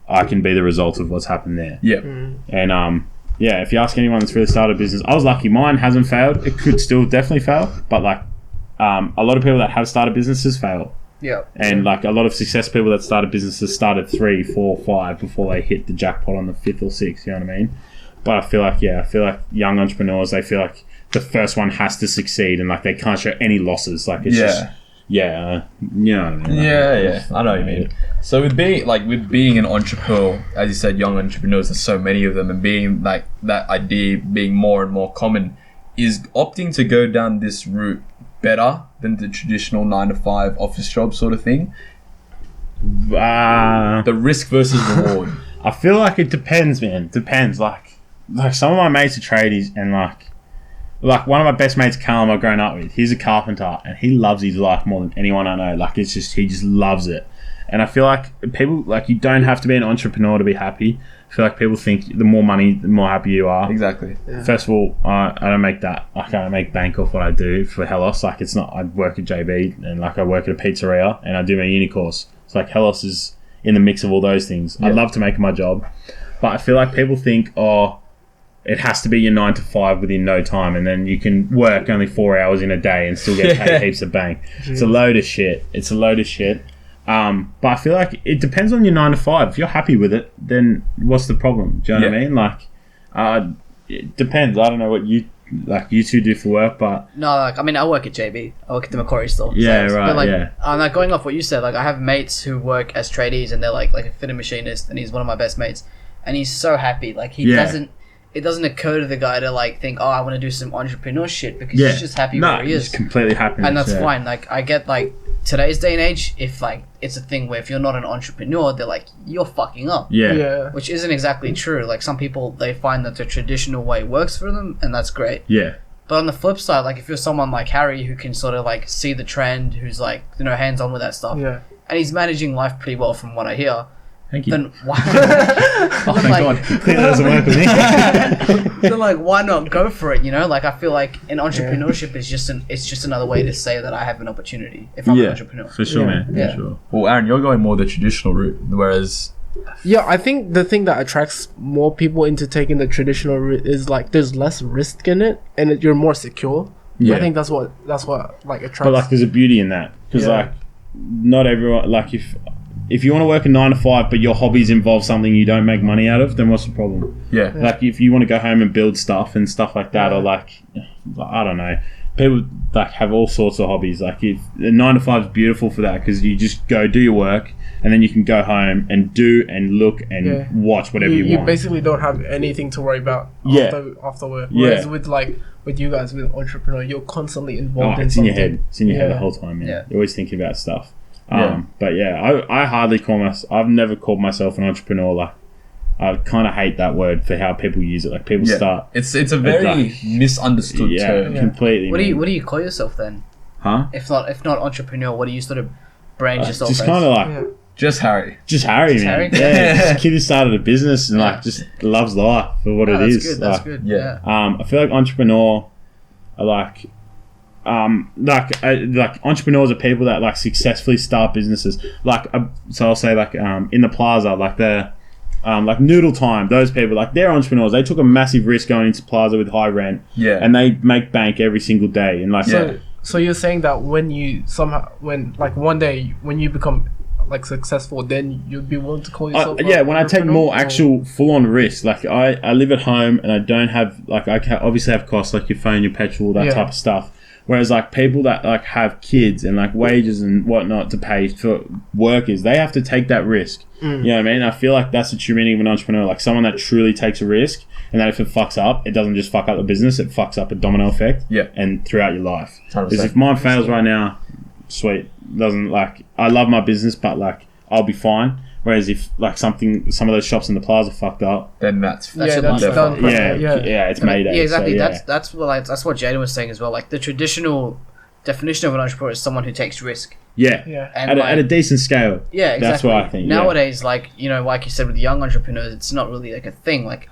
I can be the result of what's happened there. Yeah. And yeah, if you ask anyone that's really started a business, I was lucky. Mine hasn't failed. It could still definitely fail, but like a lot of people that have started businesses fail. Yeah. And like a lot of successful people that started businesses started 3, 4, 5 before they hit the jackpot on the 5th or 6th. You know what I mean? But I feel like young entrepreneurs, they feel like the first one has to succeed, and like they can't show any losses. Like it's just. Yeah, you know what I mean? Yeah, I know what you mean. So with being an entrepreneur, as you said, young entrepreneurs, there's so many of them, and being like that idea being more and more common, is opting to go down this route better than the traditional 9-to-5 office job sort of thing? The risk versus reward. I feel like it depends, man. Depends. Like some of my mates are tradies, and like one of my best mates, Callum, I've grown up with, he's a carpenter and he loves his life more than anyone I know. Like it's just, he just loves it. And I feel like people, like you don't have to be an entrepreneur to be happy. I feel like people think the more money, the more happy you are. Exactly. Yeah. First of all, I don't make that. I can't make bank off what I do for Helos. Like it's not, I work at JB and like I work at a pizzeria and I do my uni course. It's like Helos is in the mix of all those things. I'd love to make my job, but I feel like people think, oh, it has to be your 9 to 5 within no time, and then you can work only 4 hours in a day and still get paid heaps of bank. It's a load of shit. But I feel like it depends on your 9 to 5. If you're happy with it, then what's the problem? Do you know what I mean? Like, it depends. I don't know what you two do for work, but No, like I mean, I work at JB. I work at the Macquarie store. Yeah, sales. right, But like, yeah. like going off what you said, like I have mates who work as tradies, and they're like a fitter machinist, and he's one of my best mates, and he's so happy. Like he doesn't. It doesn't occur to the guy to like think, oh, I want to do some entrepreneur shit because he's just happy where he is. He's completely happy, And that's fine. Like I get like today's day and age, if like it's a thing where if you're not an entrepreneur, they're like you're fucking up. Yeah. Which isn't exactly true. Like some people, they find that the traditional way works for them, and that's great. Yeah. But on the flip side, like if you're someone like Harry who can sort of like see the trend, who's like hands on with that stuff, and he's managing life pretty well from what I hear. Thank you. Then why? Oh my god, clearly that doesn't work with me. Then like why not go for it? You know, like I feel like an entrepreneurship is just another way to say that I have an opportunity if I'm an entrepreneur. For sure, man. Yeah. For sure. Well, Aaron, you're going more the traditional route, whereas I think the thing that attracts more people into taking the traditional route is like there's less risk in it, and you're more secure. Yeah. I think that's what like attracts. But like, there's a beauty in that because like, not everyone like if you want to work a 9 to 5, but your hobbies involve something you don't make money out of, then what's the problem? Yeah. Like if you want to go home and build stuff and stuff like that, or like, I don't know, people like have all sorts of hobbies. Like if the 9 to 5 is beautiful for that because you just go do your work and then you can go home and do and look and watch whatever you want. You basically don't have anything to worry about after work. Whereas with you guys, with entrepreneur, you're constantly involved in it's something. in your head. It's in your head the whole time, man. Yeah. You're always thinking about stuff. But I hardly call myself. I've never called myself an entrepreneur. Like, I kind of hate that word for how people use it. Like people start. It's a very misunderstood term. Completely. What do you call yourself then? Huh? If not entrepreneur, what do you sort of brand yourself Just as? kind of like Just Harry. just Harry, man. Harry? Yeah, just a kid who started a business and like just loves life for what it that's is. good. That's Like, good. yeah. Yeah. I feel like entrepreneur are like entrepreneurs are people that like successfully start businesses. Like so I'll say like in the plaza, like the like Noodle Time, those people, like they're entrepreneurs. They took a massive risk going into plaza with high rent, and they make bank every single day. And like So you're saying that when like one day when you become like successful, then you'd be willing to call yourself when I take more actual full-on risk. Like I live at home and I don't have like obviously have costs like your phone, your petrol, that type of stuff. Whereas like people that like have kids and like wages and whatnot to pay for workers, they have to take that risk. You know what I mean? I feel like that's the true meaning of an entrepreneur, like someone that truly takes a risk, and that if it fucks up, it doesn't just fuck up the business, it fucks up a domino effect. And throughout your life. Because if mine fails right now, sweet, doesn't like I love my business, but like I'll be fine. Whereas if like some of those shops in the plaza fucked up, then that's that's done. It's made. Yeah, exactly. So, that's what Jaden was saying as well. Like the traditional definition of an entrepreneur is someone who takes risk. And at a decent scale. Yeah, exactly. That's what I think. Nowadays, like like you said, with young entrepreneurs, it's not really like a thing. Like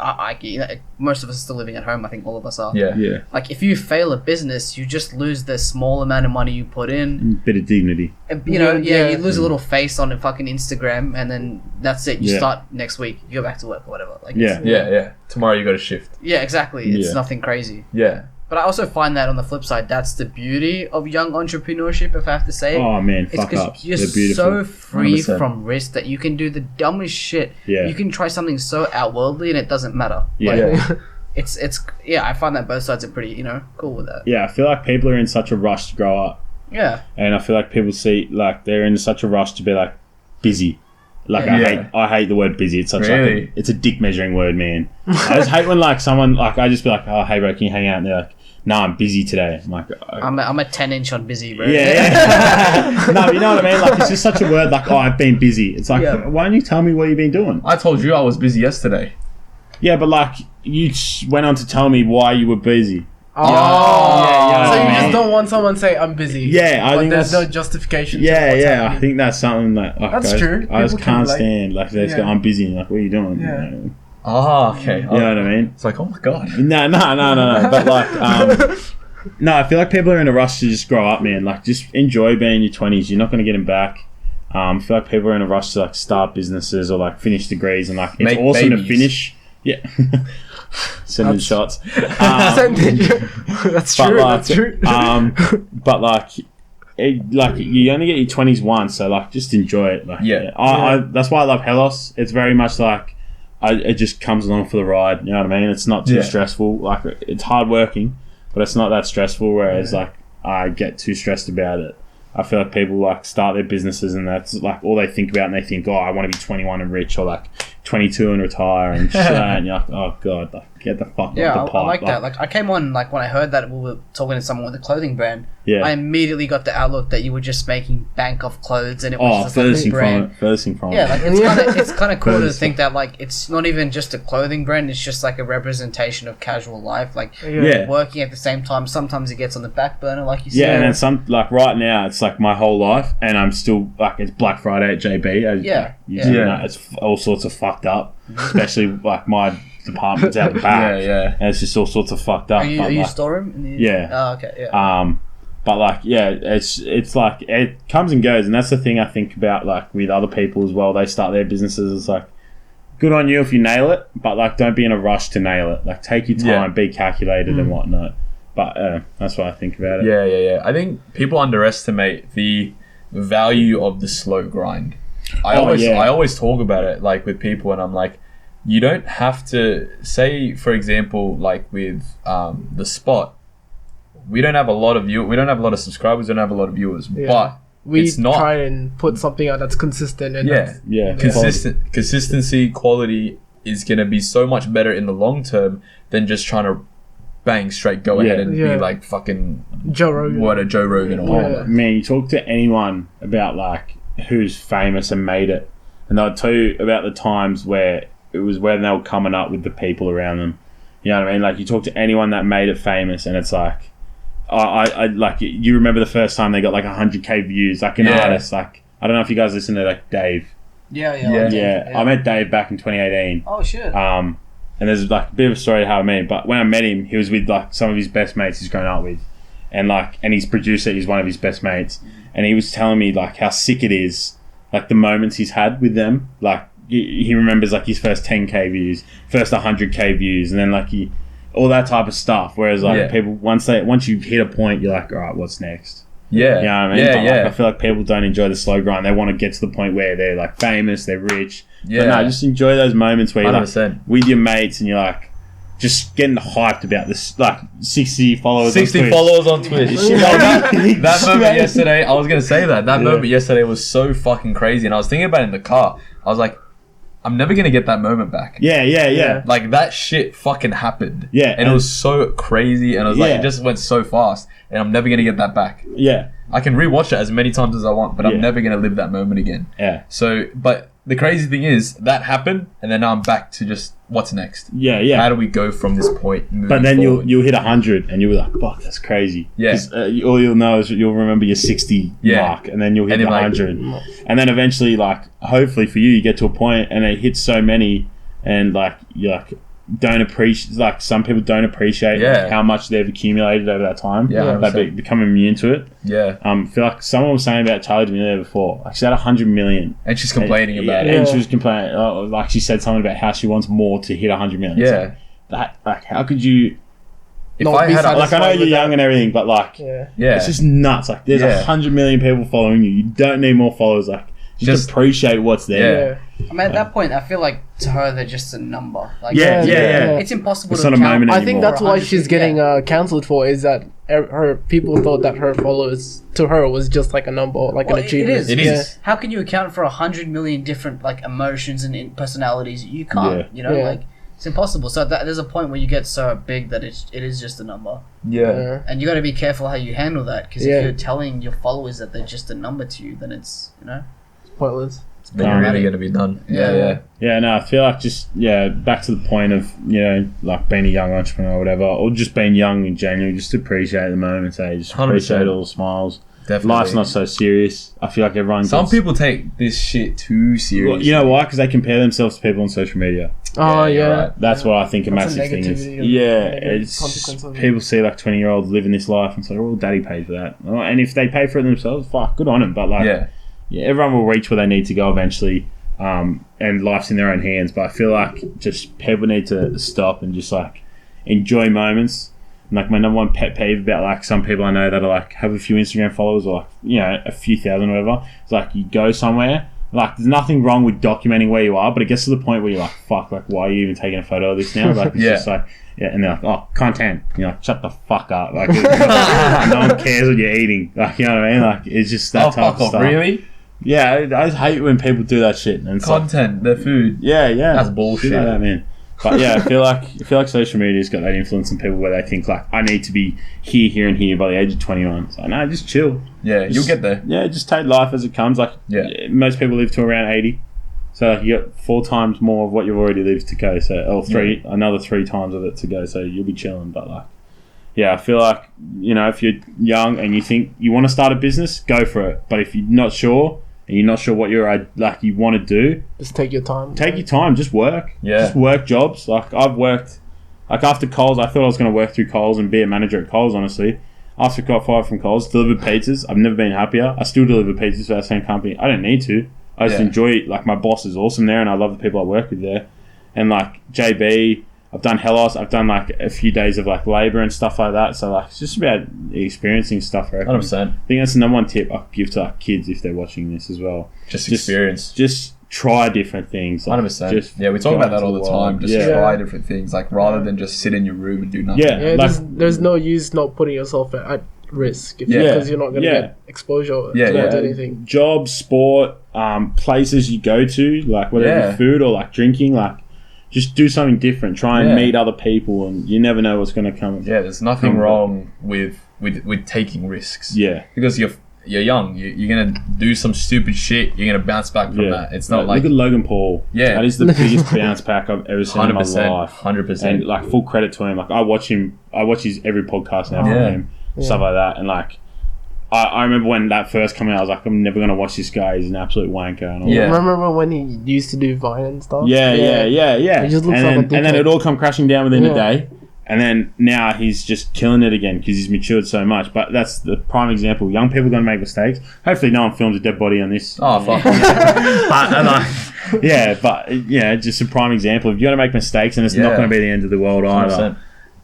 most of us are still living at home. I think all of us are. Yeah. Like if you fail a business, you just lose the small amount of money you put in. Bit of dignity. And, you lose a little face on a fucking Instagram, and then that's it. You start next week. You go back to work or whatever. Like Tomorrow you got a shift. Yeah, exactly. It's nothing crazy. Yeah. But I also find that on the flip side, that's the beauty of young entrepreneurship, if I have to say it. Oh man, It's fuck because ups. you're They're beautiful. so free 100%. from risk that you can do the dumbest shit. Yeah. You can try something so outworldly and it doesn't matter. Yeah. It's I find that both sides are pretty, cool with that. Yeah, I feel like people are in such a rush to grow up. Yeah. And I feel like people see like they're in such a rush to be like busy. Like Yeah. I hate the word busy. It's such Really? like it's a dick measuring word, man. I just hate when like someone like I just be like, oh hey bro, can you hang out? And they're like, nah, I'm busy today. I'm like, I'm a 10-inch on busy, bro. yeah. No, you know what I mean? Like it's just such a word like, oh, I've been busy. It's like, why don't you tell me what you've been doing? I told you I was busy yesterday. Yeah, but like you went on to tell me why you were busy. So I you mean? just don't want someone to say I'm busy. Yeah, I but think there's that's no justification. Yeah, to what's I happening. think that's something that like, That's true. I just People can, can't like- stand. Like they just go, I'm busy. Like, what are you doing? Yeah. You know? Okay. You know what I mean? It's like, oh my god. No. But like, no, I feel like people are in a rush to just grow up, man. Like, just enjoy being in your 20s. You're not going to get them back. I feel like people are in a rush to like start businesses or like finish degrees, and like it's Make awesome babies. to finish Yeah. Sending shots. That's true. That's true. But like you only get your 20s once, so like just enjoy it. Like, I that's why I love Helos. It's very much like it just comes along for the ride. You know what I mean? It's not too stressful. Like it's hard working, but it's not that stressful. Whereas like I get too stressed about it. I feel like people like start their businesses and that's like all they think about, and they think, oh, I want to be 21 and rich, or like 22 and retire and shit. And you're like, oh god, like, get the fuck off the pipe. I like that. Like I came on like when I heard that we were talking to someone with a clothing brand. Yeah. I immediately got the outlook that you were just making bank off clothes, and it was just like a brand. Furthering from it. Yeah, like it's kind of cool to think that like it's not even just a clothing brand; it's just like a representation of casual life. Like working at the same time, sometimes it gets on the back burner, like you said. Yeah, and then some like right now, it's like my whole life, and I'm still like it's Black Friday at JB. You know, it's all sorts of fucked up, especially like my department's out the back. And it's just all sorts of fucked up. Are you storeroom? Yeah. Oh, okay. Yeah. But like, it's like it comes and goes, and that's the thing I think about like with other people as well. They start their businesses. It's like, good on you if you nail it, but like don't be in a rush to nail it. Like take your time, be calculated and whatnot. But that's what I think about it. Yeah. I think people underestimate the value of the slow grind. I always talk about it like with people, and I'm like, you don't have to say, for example, like with the spot. We don't have a lot of we don't have a lot of subscribers. We don't have a lot of viewers, but we it's not, try and put something out that's consistent. And consistency, quality is gonna be so much better in the long term than just trying to bang straight go ahead and be like fucking Joe Rogan. What a Joe Rogan or whatever. Man, you talk to anyone about like who's famous and made it, and they'll tell you about the times where it was when they were coming up with the people around them. You know what I mean? Like you talk to anyone that made it famous, and it's like, I like you remember the first time they got like 100k views, like an artist. Like I don't know if you guys listen to like Dave. Yeah. I met Dave back in 2018. Oh shit. And there's like a bit of a story how I met him. But when I met him, he was with like some of his best mates he's grown up with, and his producer is one of his best mates, and he was telling me like how sick it is, like the moments he's had with them. Like he remembers like his first 10k views, first 100k views, and then like all that type of stuff. Whereas like people once you hit a point, you're like, all right, what's next? Yeah, you know what I mean? But, like, I feel like people don't enjoy the slow grind. They want to get to the point where they're like famous, they're rich. But no, just enjoy those moments where you're like with your mates and you're like just getting hyped about this, like 60 followers. 60 followers on Twitch. that moment yesterday, I was gonna say that moment yesterday was so fucking crazy, and I was thinking about it in the car. I was like, I'm never gonna get that moment back. Yeah. Like that shit fucking happened. Yeah, and it was so crazy, and I was like, it just went so fast, and I'm never gonna get that back. Yeah, I can rewatch it as many times as I want, but I'm never gonna live that moment again. Yeah. So, but the crazy thing is that happened, and then now I'm back to just what's next. Yeah. How do we go from this point? But then forward? you'll hit 100, and you'll be like, "Fuck, that's crazy." Yeah. All you'll know is you'll remember your 60 mark, and then you'll hit the 100, and then eventually, like, hopefully for you get to a point, and it hits so many, and like you like don't appreciate. Like some people don't appreciate how much they've accumulated over that time. Yeah, they become immune to it. Yeah. I feel like someone was saying about Charlie D'Amelio before. Like she had 100 million, and she's complaining about it. And she was complaining. Like she said something about how she wants more to hit 100 million. Yeah. Like how could you? If I had like I know you're young and everything, but like it's just nuts. Like there's 100 million people following you. You don't need more followers. Like just appreciate what's there. I mean, at that point, I feel like to her they're just a number. Like, it's impossible it's to not count. a moment I think anymore. that's why she's getting cancelled for, is that her people thought that her followers to her was just like a number, like an achievement. It is. How can you account for 100 million different like emotions and personalities? You can't. You know, like it's impossible. So there's a point where you get so big that it is just a number. Yeah. And you got to be careful how you handle that, because if you're telling your followers that they're just a number to you, then it's pointless. Then you're really going to be done. Yeah, no, I feel like just, back to the point of, like being a young entrepreneur or whatever, or just being young in general, just appreciate the moments, just 100%. Appreciate all the smiles. Definitely. Life's not so serious. I feel like everyone Some people take this shit too seriously. Well, you know why? Because they compare themselves to people on social media. Oh, right. That's what I think a massive thing is. It's people see like 20-year-olds living this life and say, "Oh, daddy paid for that." And if they pay for it themselves, fuck, good on them. But like, everyone will reach where they need to go eventually. and life's in their own hands. But I feel like just people need to stop and just like enjoy moments. And like my number one pet peeve about like some people I know that are like have a few Instagram followers or like, you know, a few thousand or whatever. It's like you go somewhere, like there's nothing wrong with documenting where you are, but it gets to the point where you're like, fuck, like why are you even taking a photo of this now? Like it's just like, yeah, and they're like, oh, content. And you're like, shut the fuck up. Like no one cares what you're eating. Like, you know what I mean? Like it's just that type of stuff. Really? Yeah, I just hate when people do that shit. And Content, their food. Yeah. That's bullshit. Like that, man. But yeah, I feel like social media's got that influence on people where they think like I need to be here, and here by the age of 21. It's like, no, just chill. Yeah, you'll get there. Yeah, just take life as it comes. Like most people live to around 80, so like you got 4 times more of what you've already lived to go. So another 3 times of it to go. So you'll be chilling. But like, yeah, I feel like, you know, if you're young and you think you want to start a business, go for it. But if you're not sure, and you're not sure what you want to do, just take your time. Take your time. Just work. Yeah. Just work jobs. Like I've worked, like after Coles, I thought I was going to work through Coles and be a manager at Coles. Honestly, after I got fired from Coles, delivered pizzas. I've never been happier. I still deliver pizzas for that same company. I don't need to. I just enjoy it. Like my boss is awesome there, and I love the people I work with there. And like JB, I've done Helos. I've done like a few days of like labour and stuff like that. So like it's just about experiencing stuff. 100%. I think that's the number one tip I give to like kids if they're watching this as well. Just experience. Just try different things. Like, 100%. Yeah, we talk about that all the time. Just try different things. Like rather than just sit in your room and do nothing. Yeah, like, there's no use not putting yourself at risk because you're not going to get exposure towards anything. Jobs, sport, places you go to, like whether it be food or like drinking, like. Just do something different. Try and meet other people, and you never know what's going to come. Yeah, there's nothing wrong with taking risks. Yeah, because you're young. You're gonna do some stupid shit. You're gonna bounce back from that. It's not like look at Logan Paul. Yeah, that is the biggest bounce back I've ever seen in my life. 100%. And like full credit to him. Like I watch him. I watch his every podcast now from him, stuff like that, and like. I remember when that first came out, I was like, I'm never going to watch this guy. He's an absolute wanker. And all that. Remember when he used to do Vine and stuff? Yeah. He just looks and then it all come crashing down within a day. And then now he's just killing it again because he's matured so much. But that's the prime example. Young people are going to make mistakes. Hopefully no one films a dead body on this. Oh, fuck. Just a prime example. If you're going to make mistakes, and it's not going to be the end of the world either. 100%.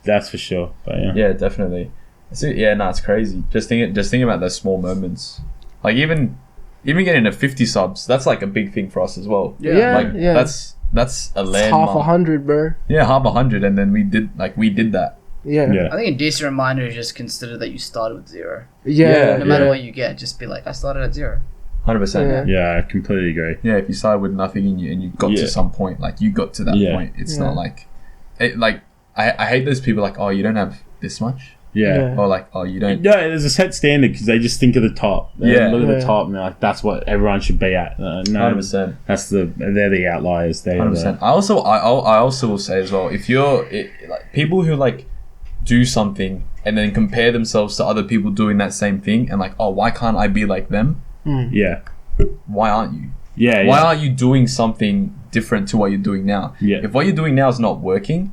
That's for sure. But yeah, definitely. It's crazy. Just think about those small moments. Like even getting to 50 subs, that's like a big thing for us as well. That's a landmark. It's half 100, bro. Yeah, half 100, and then we did that. Yeah. I think a decent reminder is just consider that you started with 0. Yeah. No matter what you get, just be like, I started at 0. 100%. Yeah, I completely agree. Yeah, if you started with nothing and you got to some point, like you got to that point. It's not like I hate those people like, oh, you don't have this much. Yeah. Or like, oh, you don't. Yeah, there's a set standard because they just think of the top. Look at the top and they're like, that's what everyone should be at. No, 100%. They're the outliers. 100%. I also will say as well, if you're like people who like do something and then compare themselves to other people doing that same thing and like, oh, why can't I be like them? Yeah. Why aren't you? Yeah. Why aren't you doing something different to what you're doing now? Yeah. If what you're doing now is not working,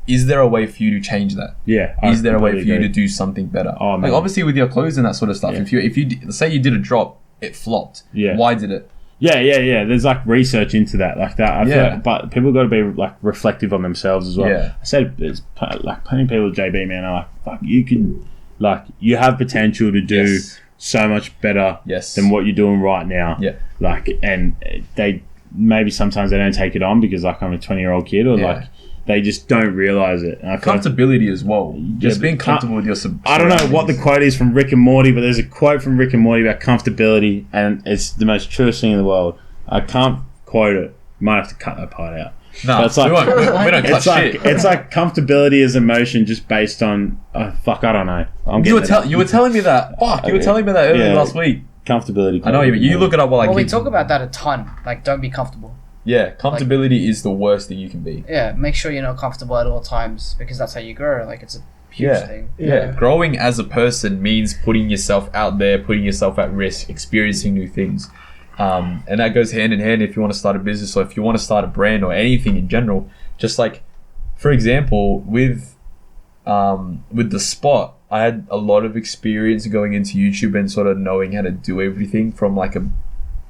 is there a way for you to change that? Yeah. Is there a way for you to do something better? Oh, man. Like obviously with your clothes and that sort of stuff. Yeah. If you say you did a drop, it flopped. Yeah. Why did it? Yeah. There's like research into that, like that. I feel like, but people got to be like reflective on themselves as well. Yeah. I said there's like plenty of people with JB, man, are like, fuck, you can, like, you have potential to do so much better than what you're doing right now. Yeah. Like, and they maybe sometimes they don't take it on because like I'm a 20-year-old kid or like. They just don't realize it. And comfortability as well. Just being comfortable with your I don't know what the quote is from Rick and Morty, but there's a quote from Rick and Morty about comfortability, and it's the most truest thing in the world. I can't quote it. You might have to cut that part out. No, it's like, we don't cut shit. It's like comfortability is emotion just based on... I don't know. You were telling me that. Fuck, you were telling me that earlier last week. Comfortability. I know, you look it up while I keep... we talk about that a ton. Like, don't be comfortable. Yeah, comfortability is the worst thing you can be. Yeah, make sure you're not comfortable at all times because that's how you grow. Like, it's a huge thing. Yeah, growing as a person means putting yourself out there, putting yourself at risk, experiencing new things. And that goes hand in hand if you want to start a business or if you want to start a brand or anything in general. Just like, for example, with the spot, I had a lot of experience going into YouTube and sort of knowing how to do everything from like a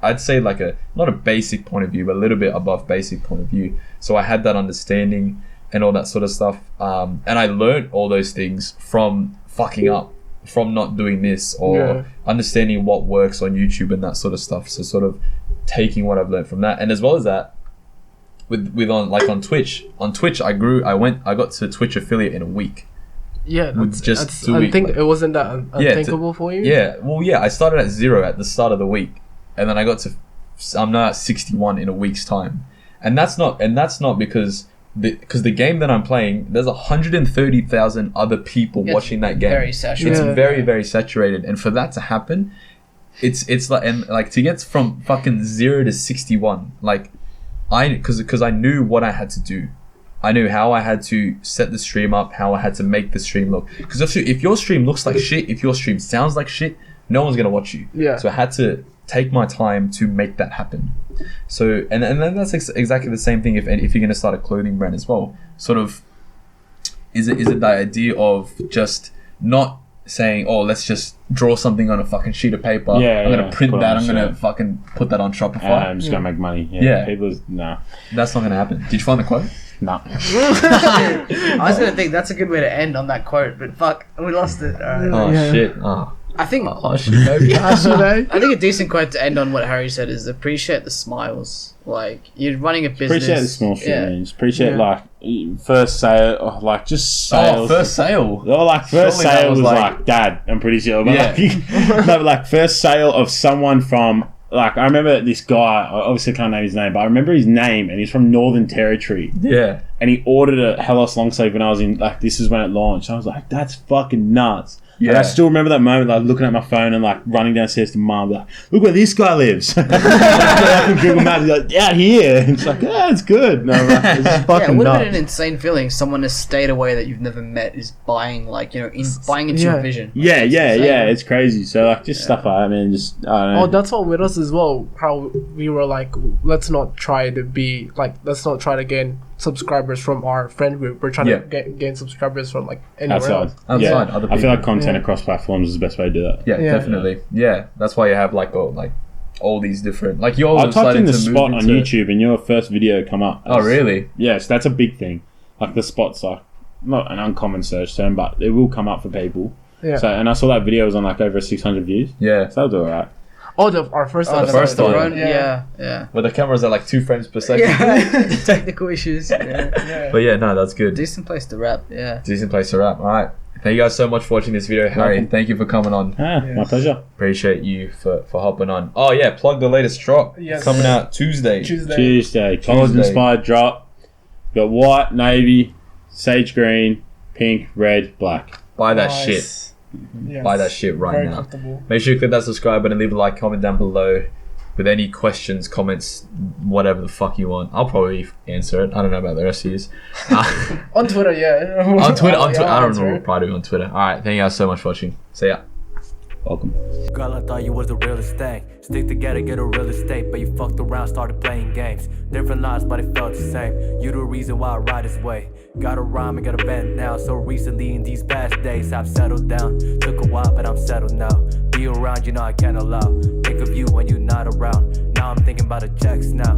I'd say like not a basic point of view, but a little bit above basic point of view. So I had that understanding and all that sort of stuff. And I learned all those things from fucking up, from not doing this, or understanding what works on YouTube and that sort of stuff. So sort of taking what I've learned from that, and as well as that, with on Twitch. On Twitch, I got to Twitch affiliate in a week. Yeah, that's 2 weeks. It wasn't that unthinkable for you. Yeah, well, yeah, I started at 0 at the start of the week, and then I'm now at 61 in a week's time, and that's not because the game that I'm playing, there's 130,000 other people watching that game. Very saturated. It's very, very saturated, and for that to happen, it's like to get from fucking 0 to 61, like because I knew what I had to do. I knew how I had to set the stream up, how I had to make the stream look. Because if your stream looks like shit, if your stream sounds like shit, no one's gonna watch you. Yeah. So I had to take my time to make that happen. So and then that's exactly the same thing if you're gonna start a clothing brand as well. Sort of, is it the idea of just not saying, oh, let's just draw something on a fucking sheet of paper. I'm gonna print that. I'm gonna fucking put that on Shopify. I'm just gonna make money. No, that's not gonna happen. Did you find the quote? No. I was gonna think that's a good way to end on that quote, but fuck, we lost it. Shit. Oh. I think Maybe. I think a decent quote to end on what Harry said is appreciate the smiles. Like, you're running a business. Appreciate the small things. Appreciate like first sale, or like just sales. Oh, first sale. Or like first Surely sale was like dad. I'm pretty sure. But no, but like first sale of someone from. Like, I remember this guy, I obviously can't name his name, but I remember his name, and he's from Northern Territory. Yeah. And he ordered a Helos long sleeve when I was in, like, this is when it launched. I was like, that's fucking nuts. Yeah. And I still remember that moment, like, looking at my phone and, like, running downstairs to mum, like, look where this guy lives. Like, Google Maps, he's like, out here. And it's like, yeah, it's good. No, like, it's just fucking it would have nuts. been an insane feeling. Someone a state away that you've never met is buying, like, buying into your vision. Yeah, it's crazy. So, like, just stuff like that, I mean, just, I don't know. Oh, that's what with us as well. How we were like, let's not try to gain subscribers from our friend group. We're trying to gain subscribers from like anywhere else. Outside other people. I feel like content across platforms is the best way to do that. Yeah, definitely. Yeah, that's why you have like all these different, like, you all I typed in the spot on YouTube and your first video come up. Oh, really? Yes, that's a big thing. Like, the spot's like not an uncommon search term, but it will come up for people. Yeah. So, and I saw that video was on like over 600 views. Yeah. So that'll do alright. Oh, our first one. The first one. Yeah. Where the cameras are like 2 frames per second. Yeah. Technical issues. Yeah. But yeah, no, that's good. Decent place to wrap. Yeah. Decent place to wrap. All right. Thank you guys so much for watching this video. Harry, thank you for coming on. My pleasure. Appreciate you for hopping on. Oh yeah, plug the latest drop. Yes. Coming out Tuesday. College inspired drop. Got white, navy, sage green, pink, red, black. Buy that shit. Yes. Buy that shit right now. Make sure you click that subscribe button and leave a like, comment down below with any questions, comments, whatever the fuck you want. I'll probably answer it. I don't know about the rest of you. On Twitter, yeah. On Twitter. I don't know what reply to on Twitter. Alright, thank you guys so much for watching. See ya. Welcome. Girl, I thought you was the realest thing. Stick together, get a real estate, but you fucked around, started playing games. Different lives, but it felt the same. You the reason why I ride this way. Got a rhyme and got a band now. So recently in these past days, I've settled down. Took a while, but I'm settled now. Be around, you know I can't allow. Think of you when you're not around. Now I'm thinking about the checks now.